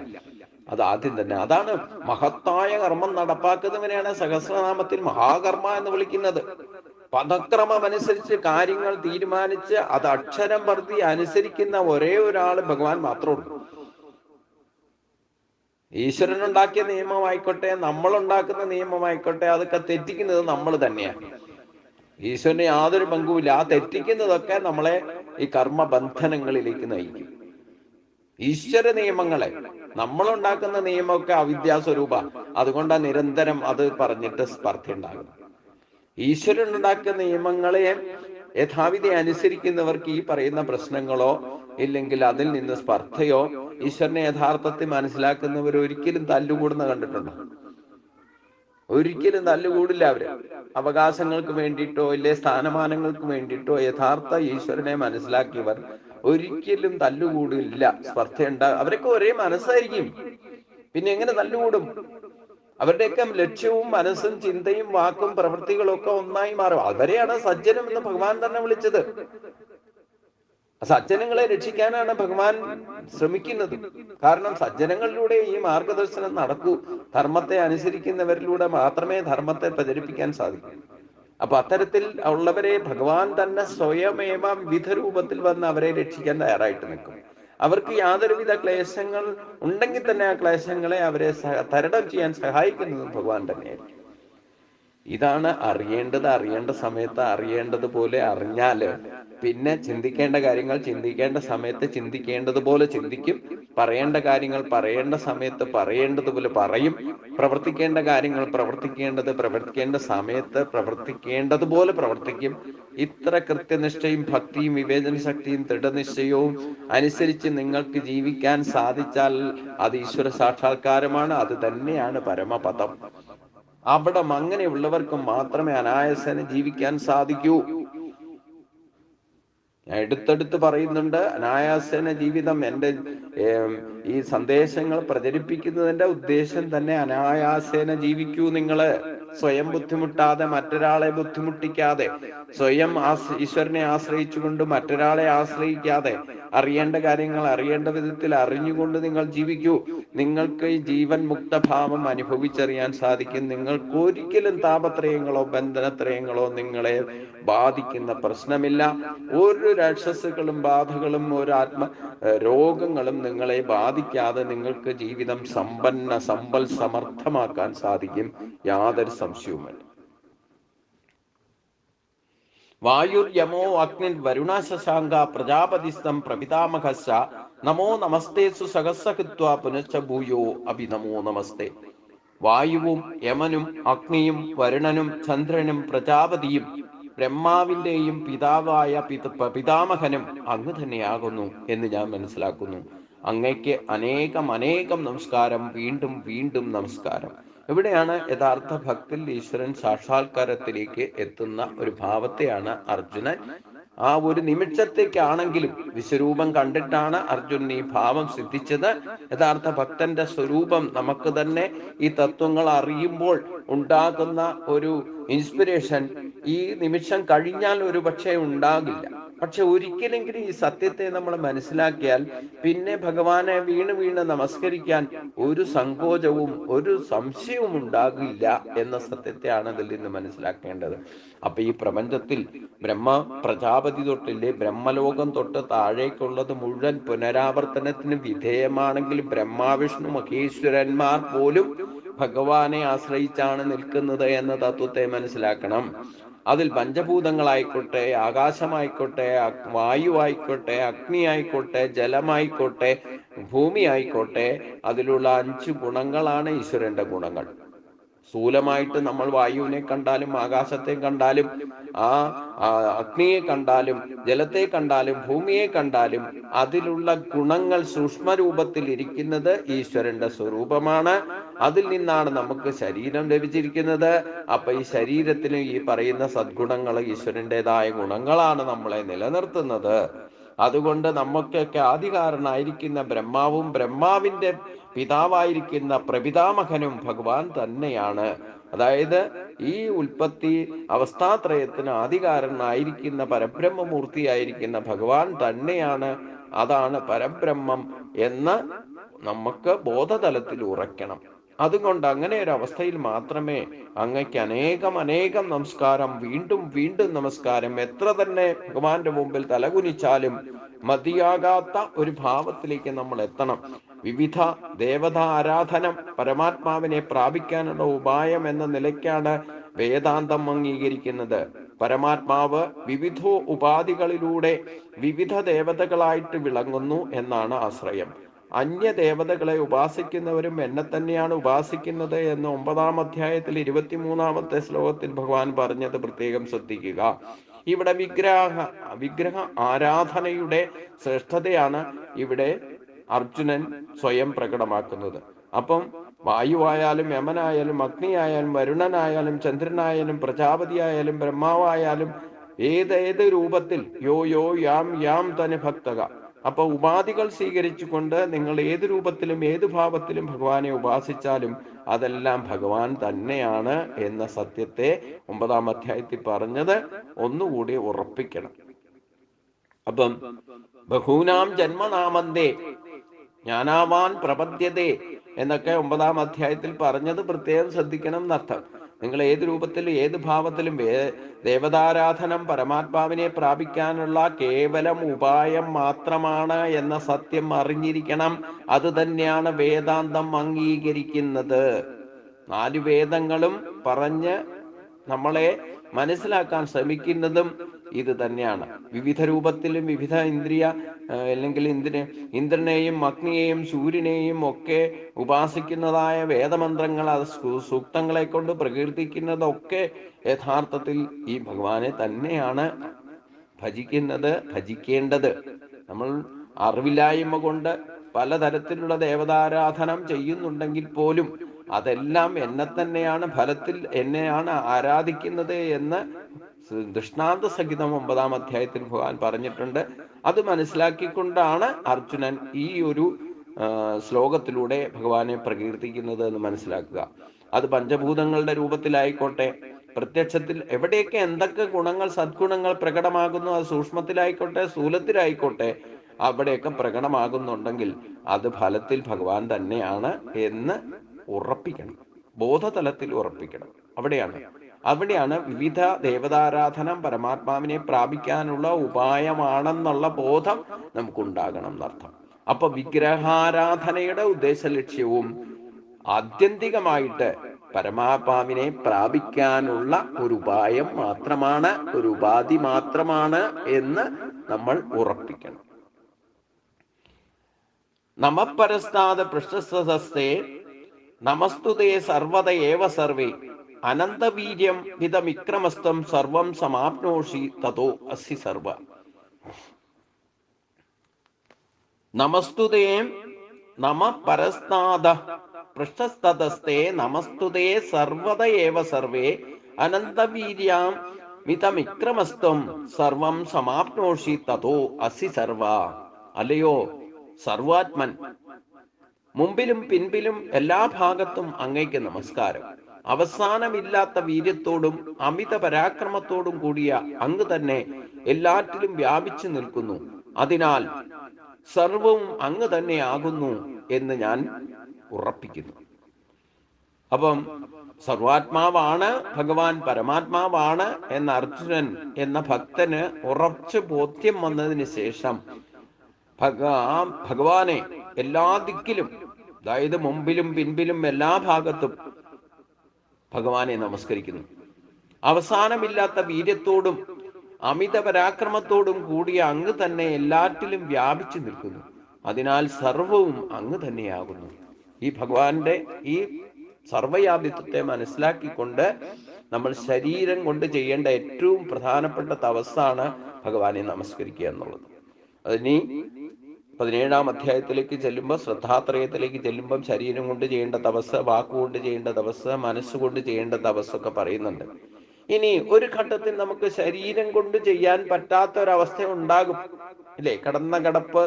അത് ആദ്യം തന്നെ. അതാണ് മഹത്തായ കർമ്മം നടപ്പാക്കുന്നവനെയാണ് സഹസ്രനാമത്തിൽ മഹാകർമ്മ എന്ന് വിളിക്കുന്നത്. പദക്രമം അനുസരിച്ച് കാര്യങ്ങൾ തീരുമാനിച്ച് അത് അക്ഷരം പ്രതി അനുസരിക്കുന്ന ഒരേ ഒരാള് ഭഗവാൻ മാത്രമേ ഉള്ളൂ. ഈശ്വരൻ ഉണ്ടാക്കിയ നിയമമായിക്കോട്ടെ, നമ്മൾ ഉണ്ടാക്കുന്ന നിയമമായിക്കോട്ടെ, അതൊക്കെ തെറ്റിക്കുന്നത് നമ്മൾ തന്നെയാണ്. ഈശ്വരന് യാതൊരു പങ്കുമില്ല. ആ തെറ്റിക്കുന്നതൊക്കെ നമ്മളെ ഈ കർമ്മബന്ധനങ്ങളിലേക്ക് നയിക്കും. ഈശ്വര നിയമങ്ങളെ, നമ്മളുണ്ടാക്കുന്ന നിയമമൊക്കെ അവിദ്യാസ്വരൂപ. അതുകൊണ്ടാണ് നിരന്തരം അത് പറഞ്ഞിട്ട് സ്പർദ്ധ ഉണ്ടാകുന്നത്. ഈശ്വരൻ ഉണ്ടാക്കുന്ന നിയമങ്ങളെ യഥാവിധി അനുസരിക്കുന്നവർക്ക് ഈ പറയുന്ന പ്രശ്നങ്ങളോ ഇല്ലെങ്കിൽ അതിൽ നിന്ന് സ്പർദ്ധയോ, ഈശ്വരനെ യഥാർത്ഥത്തിൽ മനസ്സിലാക്കുന്നവർ ഒരിക്കലും തല്ലുകൂടുന്ന കണ്ടിട്ടുണ്ടോ? ഒരിക്കലും തല്ലുകൂടില്ല. അവര് അവകാശങ്ങൾക്ക് വേണ്ടിയിട്ടോ ഇല്ലേ സ്ഥാനമാനങ്ങൾക്ക് വേണ്ടിയിട്ടോ യഥാർത്ഥ ഈശ്വരനെ മനസ്സിലാക്കിയവർ ഒരിക്കലും തല്ലുകൂടില്ല, സ്പർദ്ധയുണ്ട. അവരൊക്കെ ഒരേ മനസ്സായിരിക്കും. പിന്നെ എങ്ങനെ തല്ലുകൂടും? അവരുടെയൊക്കെ ലക്ഷ്യവും മനസ്സും ചിന്തയും വാക്കും പ്രവൃത്തികളും ഒക്കെ ഒന്നായി മാറും. അവരെയാണ് സജ്ജനം എന്ന് ഭഗവാൻ തന്നെ വിളിച്ചത്. സജ്ജനങ്ങളെ രക്ഷിക്കാനാണ് ഭഗവാൻ ശ്രമിക്കുന്നത്. കാരണം സജ്ജനങ്ങളിലൂടെ ഈ മാർഗദർശനം നടക്കൂ. ധർമ്മത്തെ അനുസരിക്കുന്നവരിലൂടെ മാത്രമേ ധർമ്മത്തെ പ്രചരിപ്പിക്കാൻ സാധിക്കൂ. അപ്പൊ അത്തരത്തിൽ ഉള്ളവരെ ഭഗവാൻ തന്നെ സ്വയമേവ വിവിധ രൂപത്തിൽ വന്ന് അവരെ രക്ഷിക്കാൻ തയ്യാറായിട്ട് നിൽക്കും. അവർക്ക് യാതൊരുവിധ ക്ലേശങ്ങൾ ഉണ്ടെങ്കിൽ തന്നെ ആ ക്ലേശങ്ങളെ അവരെ തരണം ചെയ്യാൻ സഹായിക്കുന്നത് ഭഗവാൻ തന്നെയായിരിക്കും. ഇതാണ് അറിയേണ്ടത്. അറിയേണ്ട സമയത്ത് അറിയേണ്ടതുപോലെ അറിഞ്ഞാല് പിന്നെ ചിന്തിക്കേണ്ട കാര്യങ്ങൾ ചിന്തിക്കേണ്ട സമയത്ത് ചിന്തിക്കേണ്ടതുപോലെ ചിന്തിക്കും. പറയേണ്ട കാര്യങ്ങൾ പറയേണ്ട സമയത്ത് പറയേണ്ടതുപോലെ പറയും. പ്രവർത്തിക്കേണ്ട കാര്യങ്ങൾ പ്രവർത്തിക്കേണ്ട സമയത്ത് പ്രവർത്തിക്കേണ്ടതുപോലെ പ്രവർത്തിക്കും. ഇത്ര കൃത്യനിഷ്ഠയും ഭക്തിയും വിവേചന ശക്തിയും ദൃഢനിശ്ചയവും അനുസരിച്ച് നിങ്ങൾക്ക് ജീവിക്കാൻ സാധിച്ചാൽ അത് ഈശ്വര സാക്ഷാത്കാരമാണ്. അത് തന്നെയാണ് പരമപദം. അവിടെ അങ്ങനെയുള്ളവർക്ക് മാത്രമേ അനായാസേന ജീവിക്കാൻ സാധിക്കൂ. എടുത്തെടുത്ത് പറയുന്നുണ്ട് അനായാസേന ജീവിതം. എൻ്റെ ഈ സന്ദേശങ്ങൾ പ്രചരിപ്പിക്കുന്നതിന്റെ ഉദ്ദേശം തന്നെ അനായാസേന ജീവിക്കൂ. നിങ്ങള് സ്വയം ബുദ്ധിമുട്ടാതെ, മറ്റൊരാളെ ബുദ്ധിമുട്ടിക്കാതെ, സ്വയം ഈശ്വരനെ ആശ്രയിച്ചുകൊണ്ട് മറ്റൊരാളെ ആശ്രയിക്കാതെ, അറിയേണ്ട കാര്യങ്ങൾ അറിയേണ്ട വിധത്തിൽ അറിഞ്ഞുകൊണ്ട് നിങ്ങൾ ജീവിക്കൂ. നിങ്ങൾക്ക് ഈ ജീവൻ മുക്തഭാവം അനുഭവിച്ചറിയാൻ സാധിക്കും. നിങ്ങൾക്ക് ഒരിക്കലും താപത്രയങ്ങളോ ബന്ധനത്രയങ്ങളോ നിങ്ങളെ ബാധിക്കുന്ന പ്രശ്നമില്ല. ഒരു രാക്ഷസുകളും ബാധകളും ഒരു രോഗങ്ങളും നിങ്ങളെ ബാധിക്കാതെ നിങ്ങൾക്ക് ജീവിതം സമ്പൽ സമർത്ഥമാക്കാൻ സാധിക്കും. യാതൊരു സംശയവുമില്ല. വായുർയമോ അഗ്നിൻ വരുണശശാങ്ക പ്രജാപതിസ്തം പ്രപിതാമഹശ്ച നമോ നമസ്തേസു സഹസ്രഹിത്വാ പുനശ്ച ഭൂയോ അഭിനമോ നമസ്തേ. വായുവും യമനും അഗ്നിയും വരുണനും ചന്ദ്രനും പ്രജാപതിയും ബ്രഹ്മാവിന്റെയും പിതാവായ പിതാമഹനും അങ്ങ് തന്നെയാകുന്നു എന്ന് ഞാൻ മനസ്സിലാക്കുന്നു. അങ്ങയ്ക്ക് അനേകം നമസ്കാരം, വീണ്ടും വീണ്ടും നമസ്കാരം. ഇവിടെയാണ് യഥാർത്ഥ ഭക്തിൽ ഈശ്വരൻ സാക്ഷാത്കാരത്തിലേക്ക് എത്തുന്ന ഒരു ഭാവത്തെയാണ് അർജുനൻ ആ ഒരു നിമിഷത്തേക്കാണെങ്കിലും വിശ്വരൂപം കണ്ടിട്ടാണ് അർജുനൻ ഈ ഭാവം സിദ്ധിച്ചത്. യഥാർത്ഥ ഭക്തന്റെ സ്വരൂപം നമുക്ക് തന്നെ ഈ തത്വങ്ങൾ അറിയുമ്പോൾ ഉണ്ടാകുന്ന ഒരു ഇൻസ്പിരേഷൻ ഈ നിമിഷം കഴിഞ്ഞാൽ ഒരു പക്ഷേ ഉണ്ടാകില്ല. പക്ഷെ ഒരിക്കലെങ്കിലും ഈ സത്യത്തെ നമ്മൾ മനസ്സിലാക്കിയാൽ പിന്നെ ഭഗവാനെ വീണ് വീണ് നമസ്കരിക്കാൻ ഒരു സങ്കോചവും ഒരു സംശയവും ഉണ്ടാകില്ല എന്ന സത്യത്തെയാണ് ഇതിൽ നിന്ന് മനസ്സിലാക്കേണ്ടത്. അപ്പൊ ഈ പ്രപഞ്ചത്തിൽ പ്രജാപതി തൊട്ടില്ലേ, ബ്രഹ്മലോകം തൊട്ട് താഴേക്കുള്ളത് മുഴുവൻ പുനരാവർത്തനത്തിന് വിധേയമാണെങ്കിൽ ബ്രഹ്മാവിഷ്ണു മഹേശ്വരന്മാർ പോലും ഭഗവാനെ ആശ്രയിച്ചാണ് നിൽക്കുന്നത് എന്ന തത്വത്തെ മനസ്സിലാക്കണം. അതിൽ പഞ്ചഭൂതങ്ങളായിക്കോട്ടെ, ആകാശമായിക്കോട്ടെ, വായു ആയിക്കോട്ടെ, അഗ്നി ആയിക്കോട്ടെ, ജലമായിക്കോട്ടെ, ഭൂമി ആയിക്കോട്ടെ, അതിലുള്ള 5 ഗുണങ്ങളാണ് ഈശ്വരന്റെ ഗുണങ്ങൾ. സ്ഥൂലമായിട്ട് നമ്മൾ വായുവിനെ കണ്ടാലും ആകാശത്തെ കണ്ടാലും ആ അഗ്നിയെ കണ്ടാലും ജലത്തെ കണ്ടാലും ഭൂമിയെ കണ്ടാലും അതിലുള്ള ഗുണങ്ങൾ സൂക്ഷ്മരൂപത്തിൽ ഇരിക്കുന്നത് ഈശ്വരന്റെ സ്വരൂപമാണ്. അതിൽ നിന്നാണ് നമുക്ക് ശരീരം ലഭിച്ചിരിക്കുന്നത്. അപ്പൊ ഈ ശരീരത്തിന് ഈ പറയുന്ന സദ്ഗുണങ്ങൾ, ഈശ്വരൻ്റെതായ ഗുണങ്ങളാണ് നമ്മളെ നിലനിർത്തുന്നത്. അതുകൊണ്ട് നമുക്കൊക്കെ ആദികാരനായിരിക്കുന്ന ബ്രഹ്മാവും ബ്രഹ്മാവിന്റെ പിതാവായിരിക്കുന്ന പ്രപിതാമഹനും ഭഗവാൻ തന്നെയാണ്. അതായത് ഈ ഉൽപ്പത്തി അവസ്ഥാത്രയത്തിന് ആദികാരനായിരിക്കുന്ന പരബ്രഹ്മമൂർത്തിയായിരിക്കുന്ന ഭഗവാൻ തന്നെയാണ്. അതാണ് പരബ്രഹ്മം എന്ന് നമുക്ക് ബോധതലത്തിൽ ഉറയ്ക്കണം. അതുകൊണ്ട് അങ്ങനെ ഒരു അവസ്ഥയിൽ മാത്രമേ അങ്ങയ്ക്ക് അനേകം നമസ്കാരം, വീണ്ടും വീണ്ടും നമസ്കാരം, എത്ര തന്നെ ഭഗവാന്റെ മുമ്പിൽ തലകുനിച്ചാലും മതിയാകാത്ത ഒരു ഭാവത്തിലേക്ക് നമ്മൾ എത്തണം. വിവിധ ദേവതാ ആരാധനം പരമാത്മാവിനെ പ്രാപിക്കാനുള്ള ഉപായം എന്ന നിലയ്ക്കാണ് വേദാന്തം അംഗീകരിക്കുന്നത്. പരമാത്മാവ് വിവിധ ഉപാധികളിലൂടെ വിവിധ ദേവതകളായിട്ട് വിളങ്ങുന്നു എന്നാണ് ആശ്രയം. അന്യദേവതകളെ ഉപാസിക്കുന്നവരും എന്നെ തന്നെയാണ് ഉപാസിക്കുന്നത് എന്ന് 9-ാം അധ്യായത്തിൽ 23-ാമത്തെ ശ്ലോകത്തിൽ ഭഗവാൻ പറഞ്ഞത് പ്രത്യേകം ശ്രദ്ധിക്കുക. ഇവിടെ വിഗ്രഹ ആരാധനയുടെ ശ്രേഷ്ഠതയാണ് ഇവിടെ അർജുനൻ സ്വയം പ്രകടമാക്കുന്നത്. അപ്പം വായുവായാലും യമനായാലും അഗ്നിയായാലും വരുണനായാലും ചന്ദ്രനായാലും പ്രജാപതിയായാലും ബ്രഹ്മാവായാലും ഏതേത് രൂപത്തിൽ യോ യാം തന്നെ ഭക്തക. അപ്പൊ ഉപാധികൾ സ്വീകരിച്ചുകൊണ്ട് നിങ്ങൾ ഏത് രൂപത്തിലും ഏത് ഭാവത്തിലും ഭഗവാനെ ഉപാസിച്ചാലും അതെല്ലാം ഭഗവാൻ തന്നെയാണ് എന്ന സത്യത്തെ 9-ാം അധ്യായത്തിൽ പറഞ്ഞത് ഒന്നുകൂടി ഉറപ്പിക്കണം. അപ്പം ബഹൂനാം ജന്മനാമന്തേ ജ്ഞാനാവാൻ പ്രപദ്യതേ എന്നൊക്കെ 9-ാം അധ്യായത്തിൽ പറഞ്ഞത് പ്രത്യേകം ശ്രദ്ധിക്കണം എന്നർത്ഥം. നിങ്ങൾ ഏത് രൂപത്തിലും ഏത് ഭാവത്തിലും ദേവതാരാധനം പരമാത്മാവിനെ പ്രാപിക്കാനുള്ള കേവലം ഉപായം മാത്രമാണ് എന്ന സത്യം അറിഞ്ഞിരിക്കണം. അത് തന്നെയാണ് വേദാന്തം അംഗീകരിക്കുന്നത്. 4 വേദങ്ങളും പറഞ്ഞ് നമ്മളെ മനസ്സിലാക്കാൻ ശ്രമിക്കുന്നതും ഇത് തന്നെയാണ്. വിവിധ രൂപത്തിലും വിവിധ അല്ലെങ്കിൽ ഇന്ദ്രനെയും അഗ്നിയെയും സൂര്യനെയും ഒക്കെ ഉപാസിക്കുന്നതായ വേദമന്ത്രങ്ങൾ, അത് സൂക്തങ്ങളെ കൊണ്ട് പ്രകീർത്തിക്കുന്നതൊക്കെ യഥാർത്ഥത്തിൽ ഈ ഭഗവാനെ തന്നെയാണ് ഭജിക്കേണ്ടത്. നമ്മൾ അറിവില്ലായ്മ കൊണ്ട് പലതരത്തിലുള്ള ദേവതാരാധനം ചെയ്യുന്നുണ്ടെങ്കിൽ പോലും അതെല്ലാം എന്നെ തന്നെയാണ്, ഫലത്തിൽ എന്നെയാണ് ആരാധിക്കുന്നത് എന്ന് ദൃഷ്ടാന്ത സഹിതം 9-ാം അധ്യായത്തിൽ ഭഗവാൻ പറഞ്ഞിട്ടുണ്ട്. അത് മനസ്സിലാക്കിക്കൊണ്ടാണ് അർജുനൻ ഈ ഒരു ശ്ലോകത്തിലൂടെ ഭഗവാനെ പ്രകീർത്തിക്കുന്നത് എന്ന് മനസ്സിലാക്കുക. അത് പഞ്ചഭൂതങ്ങളുടെ രൂപത്തിലായിക്കോട്ടെ, പ്രത്യക്ഷത്തിൽ എവിടെയൊക്കെ എന്തൊക്കെ ഗുണങ്ങൾ, സദ്ഗുണങ്ങൾ പ്രകടമാകുന്നു, അത് സൂക്ഷ്മത്തിലായിക്കോട്ടെ സ്ഥൂലത്തിലായിക്കോട്ടെ, അവിടെയൊക്കെ പ്രകടമാകുന്നുണ്ടെങ്കിൽ അത് ഫലത്തിൽ ഭഗവാൻ തന്നെയാണ് എന്ന് ഉറപ്പിക്കണം, ബോധതലത്തിൽ ഉറപ്പിക്കണം. അവിടെയാണ് വിവിധ ദേവതാരാധനം പരമാത്മാവിനെ പ്രാപിക്കാനുള്ള ഉപായമാണെന്നുള്ള ബോധം നമുക്കുണ്ടാകണം എന്നർത്ഥം. അപ്പൊ വിഗ്രഹാരാധനയുടെ ഉദ്ദേശ ലക്ഷ്യവും ആത്യന്തികമായിട്ട് പരമാത്മാവിനെ പ്രാപിക്കാനുള്ള ഒരു ഉപായം മാത്രമാണ്, ഒരു ഉപാധി മാത്രമാണ് എന്ന് നമ്മൾ ഉറപ്പിക്കണം. നമപരസ്താദ പൃഷ്ഠസ്ഥസ്തേ നമസ്തുതേ സർവത ഏവ സർവേ അനന്തവീര്യം ഹിതമിക്രമസ്തം സർവം സമാപ്നോഷി തതോ അസി സർവ. നമസ്തുതേ നമ പരസ്താദ പൃഷ്ഠസ്ഥതസ്തേ നമസ്തുതേ സർവത ഏവ സർവേ അനന്തവീര്യം ഹിതമിക്രമസ്തം സർവം സമാപ്നോഷി തതോ അസി സർവ. അല്ലയോ സർവാത്മൻ, മുമ്പിലും പിൻപിലും എല്ലാ ഭാഗത്തും അങ്ങയ്ക്ക് നമസ്കാരം. അവസാനമില്ലാത്ത വീര്യത്തോടും അമിത പരാക്രമത്തോടും കൂടിയ അങ്ങ് തന്നെ എല്ലാറ്റിലും വ്യാപിച്ചു നിൽക്കുന്നു. അതിനാൽ സർവവും അങ്ങ് തന്നെയാകുന്നു എന്ന് ഞാൻ ഉറപ്പിക്കുന്നു. അപ്പം സർവാത്മാവാണ് ഭഗവാൻ, പരമാത്മാവാണ് എന്ന അർജുനൻ എന്ന ഭക്തന് ഉറച്ചു ബോധ്യം വന്നതിന് ശേഷം ഭഗവാനെ എല്ലാ ദിക്കിലും, അതായത് മുമ്പിലും പിൻപിലും എല്ലാ ഭാഗത്തും ഭഗവാനെ നമസ്കരിക്കുന്നു. അവസാനമില്ലാത്ത വീര്യത്തോടും അമിത പരാക്രമത്തോടും കൂടിയ അങ്ങ് തന്നെ എല്ലാറ്റിലും വ്യാപിച്ചു നിൽക്കുന്നു. അതിനാൽ സർവവും അങ്ങ് തന്നെയാകുന്നു. ഈ ഭഗവാന്റെ ഈ സർവ്വവ്യാപിത്വത്തെ മനസ്സിലാക്കിക്കൊണ്ട് നമ്മൾ ശരീരം കൊണ്ട് ചെയ്യേണ്ട ഏറ്റവും പ്രധാനപ്പെട്ട തപസ്സാണ് ഭഗവാനെ നമസ്കരിക്കുക എന്നുള്ളത്. അതിനി 17-ാം അധ്യായത്തിലേക്ക് ചെല്ലുമ്പോൾ, ശ്രദ്ധാത്രയത്തിലേക്ക് ചെല്ലുമ്പം ശരീരം കൊണ്ട് ചെയ്യേണ്ട തപസ്, വാക്കുകൊണ്ട് ചെയ്യേണ്ട തപസ്, മനസ്സുകൊണ്ട് ചെയ്യേണ്ട തപസ്സൊക്കെ പറയുന്നുണ്ട്. ഇനി ഒരു ഘട്ടത്തിൽ നമുക്ക് ശരീരം കൊണ്ട് ചെയ്യാൻ പറ്റാത്ത ഒരവസ്ഥ ഉണ്ടാകും, ഇല്ലേ? കിടപ്പ്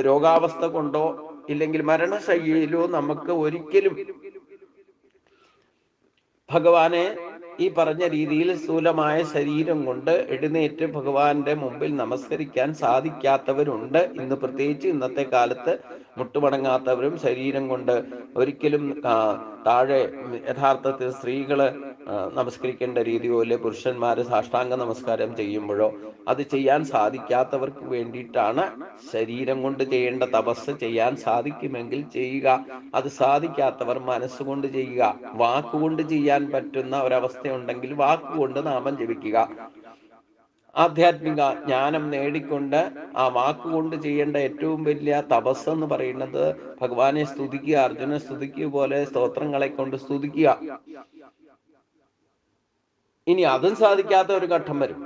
രോഗാവസ്ഥ കൊണ്ടോ ഇല്ലെങ്കിൽ മരണശയ്യയിലോ നമുക്ക് ഒരിക്കലും ഭഗവാനെ ഈ പറഞ്ഞ രീതിയിൽ സ്ഥൂലമായ ശരീരം കൊണ്ട് എഴുന്നേറ്റ് ഭഗവാന്റെ മുമ്പിൽ നമസ്കരിക്കാൻ സാധിക്കാത്തവരുണ്ട്. ഇന്ന് പ്രത്യേകിച്ച് ഇന്നത്തെ കാലത്ത് മുട്ടുമടങ്ങാത്തവരും ശരീരം കൊണ്ട് ഒരിക്കലും താഴെ യഥാർത്ഥത്തിൽ സ്ത്രീകള് നമസ്കരിക്കേണ്ട രീതിയോ അല്ലെ പുരുഷന്മാര് സാഷ്ടാംഗ നമസ്കാരം ചെയ്യുമ്പോഴോ അത് ചെയ്യാൻ സാധിക്കാത്തവർക്ക് വേണ്ടിയിട്ടാണ് ശരീരം കൊണ്ട് ചെയ്യേണ്ട തപസ് ചെയ്യാൻ സാധിക്കുമെങ്കിൽ ചെയ്യുക. അത് സാധിക്കാത്തവർ മനസ്സുകൊണ്ട് ചെയ്യുക. വാക്കുകൊണ്ട് ചെയ്യാൻ പറ്റുന്ന ഒരവസ്ഥയുണ്ടെങ്കിൽ വാക്കുകൊണ്ട് നാമം ജപിക്കുക. ആധ്യാത്മിക ജ്ഞാനം നേടിക്കൊണ്ട് ആ വാക്കുകൊണ്ട് ചെയ്യേണ്ട ഏറ്റവും വലിയ തപസ് എന്ന് പറയുന്നത് ഭഗവാനെ സ്തുതിക്കുക, അർജുന സ്തുതിക്കുക പോലെ സ്തോത്രങ്ങളെ കൊണ്ട് സ്തുതിക്കുക. ഇനി അതും സാധിക്കാത്ത ഒരു ഘട്ടം വരും.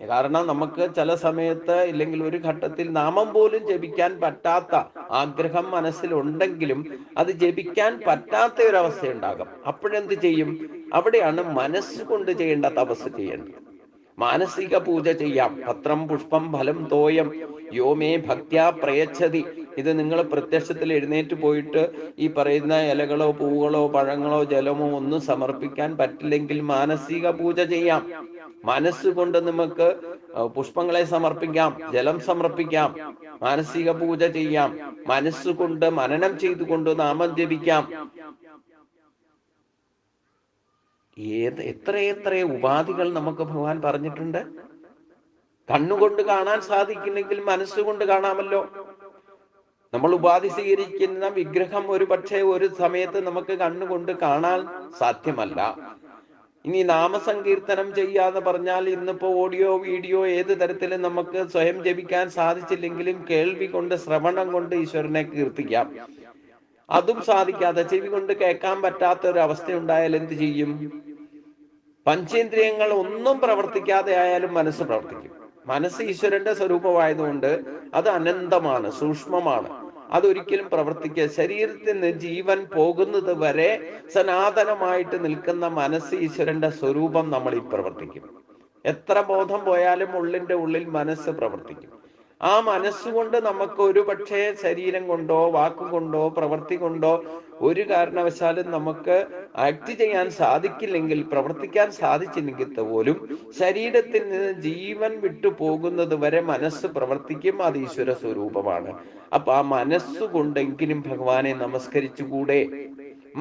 കാരണം നമുക്ക് ചില സമയത്ത് ഇല്ലെങ്കിൽ ഒരു ഘട്ടത്തിൽ നാമം പോലും ജപിക്കാൻ പറ്റാത്ത ആഗ്രഹം മനസ്സിലുണ്ടെങ്കിലും അത് ജപിക്കാൻ പറ്റാത്ത ഒരവസ്ഥ ഉണ്ടാകും. അപ്പോഴെന്ത് ചെയ്യും? അവിടെയാണ് മനസ്സുകൊണ്ട് ചെയ്യേണ്ട തപസ് ചെയ്യേണ്ടത്. മാനസിക പൂജ ചെയ്യാം. പത്രം പുഷ്പം ഫലം തോയം യോമേ ഭക്ത്യാ പ്രയച്ഛതി. ഇത് നിങ്ങൾ പ്രത്യക്ഷത്തിൽ എഴുന്നേറ്റ് പോയിട്ട് ഈ പറയുന്ന ഇലകളോ പൂവുകളോ പഴങ്ങളോ ജലമോ ഒന്നും സമർപ്പിക്കാൻ പറ്റില്ലെങ്കിൽ മാനസിക പൂജ ചെയ്യാം. മനസ്സുകൊണ്ട് നമുക്ക് പുഷ്പങ്ങളെ സമർപ്പിക്കാം, ജലം സമർപ്പിക്കാം, മാനസിക പൂജ ചെയ്യാം, മനസ്സുകൊണ്ട് മനനം ചെയ്തുകൊണ്ട് നാമം ജപിക്കാം. എത്രയെത്ര ഉപാധികൾ നമുക്ക് ഭഗവാൻ പറഞ്ഞിട്ടുണ്ട്. കണ്ണുകൊണ്ട് കാണാൻ സാധിക്കുന്നെങ്കിൽ മനസ്സുകൊണ്ട് കാണാമല്ലോ. നമ്മൾ ഉപാധി സ്വീകരിക്കുന്ന വിഗ്രഹം ഒരു പക്ഷേ ഒരു സമയത്ത് നമുക്ക് കണ്ണുകൊണ്ട് കാണാൻ സാധ്യമല്ല. ഇനി നാമസങ്കീർത്തനം ചെയ്യാന്ന് പറഞ്ഞാൽ ഇന്നിപ്പോ ഓഡിയോ വീഡിയോ ഏത് തരത്തിലും നമുക്ക് സ്വയം ജപിക്കാൻ സാധിച്ചില്ലെങ്കിലും കേൾവി കൊണ്ട്, ശ്രവണം കൊണ്ട് ഈശ്വരനെ കീർത്തിക്കാം. അതും സാധിക്കാതെ ചെവി കൊണ്ട് കേൾക്കാൻ പറ്റാത്ത ഒരു അവസ്ഥ ഉണ്ടായാൽ എന്ത് ചെയ്യും? പഞ്ചേന്ദ്രിയങ്ങൾ ഒന്നും പ്രവർത്തിക്കാതെ ആയാലും മനസ്സ് പ്രവർത്തിക്കും. മനസ്സ് ഈശ്വരന്റെ സ്വരൂപമായതുകൊണ്ട് അത് അനന്തമാണ്, സൂക്ഷ്മമാണ്. അതൊരിക്കലും പ്രവർത്തിക്കുക. ശരീരത്തിൽ നിന്ന് ജീവൻ പോകുന്നത് വരെ സനാതനമായിട്ട് നിൽക്കുന്ന മനസ്സ് ഈശ്വരന്റെ സ്വരൂപം നമ്മളിൽ പ്രവർത്തിക്കും. എത്ര ബോധം പോയാലും ഉള്ളിന്റെ ഉള്ളിൽ മനസ്സ് പ്രവർത്തിക്കും. ആ മനസ്സുകൊണ്ട് നമുക്ക് ഒരു പക്ഷേ ശരീരം കൊണ്ടോ വാക്കുകൊണ്ടോ പ്രവൃത്തി കൊണ്ടോ ഒരു കാരണവശാലും നമുക്ക് ആക്ട് ചെയ്യാൻ സാധിക്കില്ലെങ്കിൽ, പ്രവർത്തിക്കാൻ സാധിച്ചില്ലെങ്കിൽ പോലും ശരീരത്തിൽ നിന്ന് ജീവൻ വിട്ടു പോകുന്നത് വരെ മനസ്സ് പ്രവർത്തിക്കും. അത് ഈശ്വര സ്വരൂപമാണ്. അപ്പൊ ആ മനസ്സുകൊണ്ടെങ്കിലും ഭഗവാനെ നമസ്കരിച്ചുകൂടെ?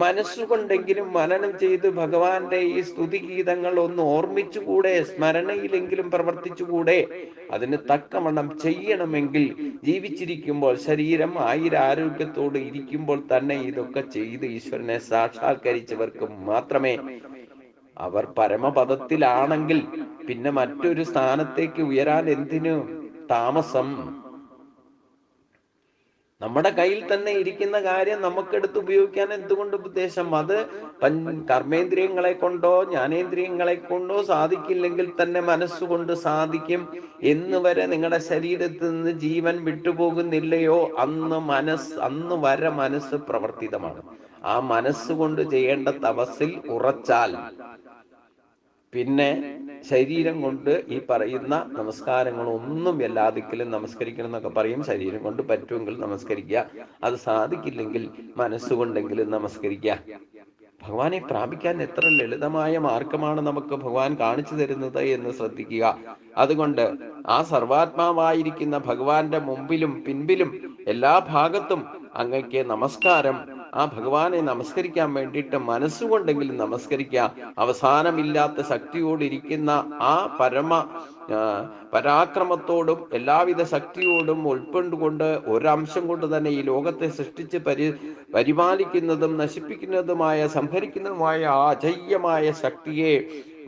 മനസ്സുകൊണ്ടെങ്കിലും മനനം ചെയ്ത് ഭഗവാന്റെ ഈ സ്തുതിഗീതങ്ങൾ ഒന്ന് ഓർമ്മിച്ചുകൂടെ? സ്മരണയിലെങ്കിലും പ്രവർത്തിച്ചുകൂടെ? അതിന് തക്കവണ്ണം ചെയ്യണമെങ്കിൽ ജീവിച്ചിരിക്കുമ്പോൾ, ശരീരം ആരോഗ്യത്തോട് ഇരിക്കുമ്പോൾ തന്നെ ഇതൊക്കെ ചെയ്ത് ഈശ്വരനെ സാക്ഷാത്കരിച്ചവർക്ക് മാത്രമേ, അവർ പരമപദത്തിലാണെങ്കിൽ പിന്നെ മറ്റൊരു സ്ഥാനത്തേക്ക് ഉയരാൻ എന്തിനു താമസം? നമ്മുടെ കയ്യിൽ തന്നെ ഇരിക്കുന്ന കാര്യം നമുക്കെടുത്ത് ഉപയോഗിക്കാൻ എന്തുകൊണ്ട് ഉദ്ദേശം? അത് കർമ്മേന്ദ്രിയങ്ങളെ കൊണ്ടോ ജ്ഞാനേന്ദ്രിയങ്ങളെ കൊണ്ടോ സാധിക്കില്ലെങ്കിൽ തന്നെ മനസ്സുകൊണ്ട് സാധിക്കും എന്ന് വരെ നിങ്ങളുടെ ശരീരത്തിൽ നിന്ന് ജീവൻ വിട്ടുപോകുന്നില്ലയോ അന്ന് വരെ മനസ്സ് പ്രവർത്തിതമാണ്. ആ മനസ്സുകൊണ്ട് ചെയ്യേണ്ട തപസ്സിൽ ഉറച്ചാൽ പിന്നെ ശരീരം കൊണ്ട് ഈ പറയുന്ന നമസ്കാരങ്ങളൊന്നും എല്ലാ ദിക്കിലും നമസ്കരിക്കണം എന്നൊക്കെ പറയും. ശരീരം കൊണ്ട് പറ്റുമെങ്കിൽ നമസ്കരിക്കുക, അത് സാധിക്കില്ലെങ്കിൽ മനസ്സുകൊണ്ടെങ്കിലും നമസ്കരിക്കുക. ഭഗവാനെ പ്രാപിക്കാൻ എത്ര ലളിതമായ മാർഗമാണ് നമുക്ക് ഭഗവാൻ കാണിച്ചു തരുന്നത് എന്ന് ശ്രദ്ധിക്കുക. അതുകൊണ്ട് ആ സർവാത്മാവായിരിക്കുന്ന ഭഗവാന്റെ മുമ്പിലും പിൻപിലും എല്ലാ ഭാഗത്തും അങ്ങയ്ക്ക് നമസ്കാരം. ആ ഭഗവാനെ നമസ്കരിക്കാൻ വേണ്ടിയിട്ട് മനസ്സുകൊണ്ടെങ്കിലും നമസ്കരിക്കുക. അവസാനമില്ലാത്ത ശക്തിയോടിരിക്കുന്ന ആ ആ, പരാക്രമത്തോടും എല്ലാവിധ ശക്തിയോടും ഉൾക്കൊണ്ടുകൊണ്ട് ഒരംശം കൊണ്ട് തന്നെ ഈ ലോകത്തെ സൃഷ്ടിച്ച് പരിപാലിക്കുന്നതും നശിപ്പിക്കുന്നതുമായ സംഹരിക്കുന്നതുമായ ആ അജയ്യമായ ശക്തിയെ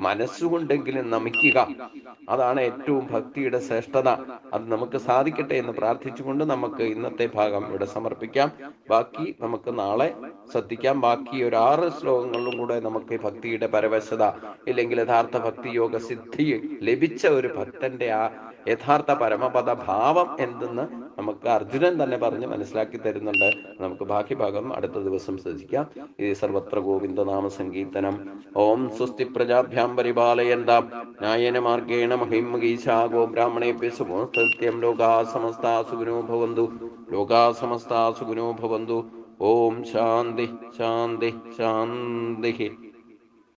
മനസ്സുകൊണ്ടെങ്കിലും നമിക്കുക. അതാണ് ഏറ്റവും ഭക്തിയുടെ ശ്രേഷ്ഠത. അത് നമുക്ക് സാധിക്കട്ടെ എന്ന് പ്രാർത്ഥിച്ചുകൊണ്ട് നമുക്ക് ഇന്നത്തെ ഭാഗം ഇവിടെ സമർപ്പിക്കാം. ബാക്കി നമുക്ക് നാളെ ശ്രദ്ധിക്കാം. ബാക്കി ഒരു 6 ശ്ലോകങ്ങളിലും കൂടെ നമുക്ക് ഭക്തിയുടെ പരവശത, ഇല്ലെങ്കിൽ യഥാർത്ഥ ഭക്തി യോഗ സിദ്ധി ലഭിച്ച ഒരു ഭക്തന്റെ ആ യഥാർത്ഥ പരമപദ ഭാവം എന്തെന്ന് നമുക്ക് അർജുനൻ തന്നെ പറഞ്ഞ് മനസ്സിലാക്കി തരുന്നുണ്ട്. നമുക്ക് ബാക്കി ഭാഗം അടുത്ത ദിവസം ശ്രദ്ധിക്കാം. ഇത് സർവത്ര ഗോവിന്ദ നാമ സങ്കീർത്തനം. ഓം സ്വസ്തി പ്രജാഭ്യാം പരിപാലയന്താം ന്യായേന മാർഗേണ മഹിം മഹീശാ ഗോ ബ്രാഹ്മണേഭ്യഃ ശുഭമസ്തു ലോകാ സമസ്താ സുഖിനോ ഭവന്തു. ലോകാ സമസ്താ സുഖിനോ ഭവന്തു. ഓം ശാന്തി ശാന്തി ശാന്തി.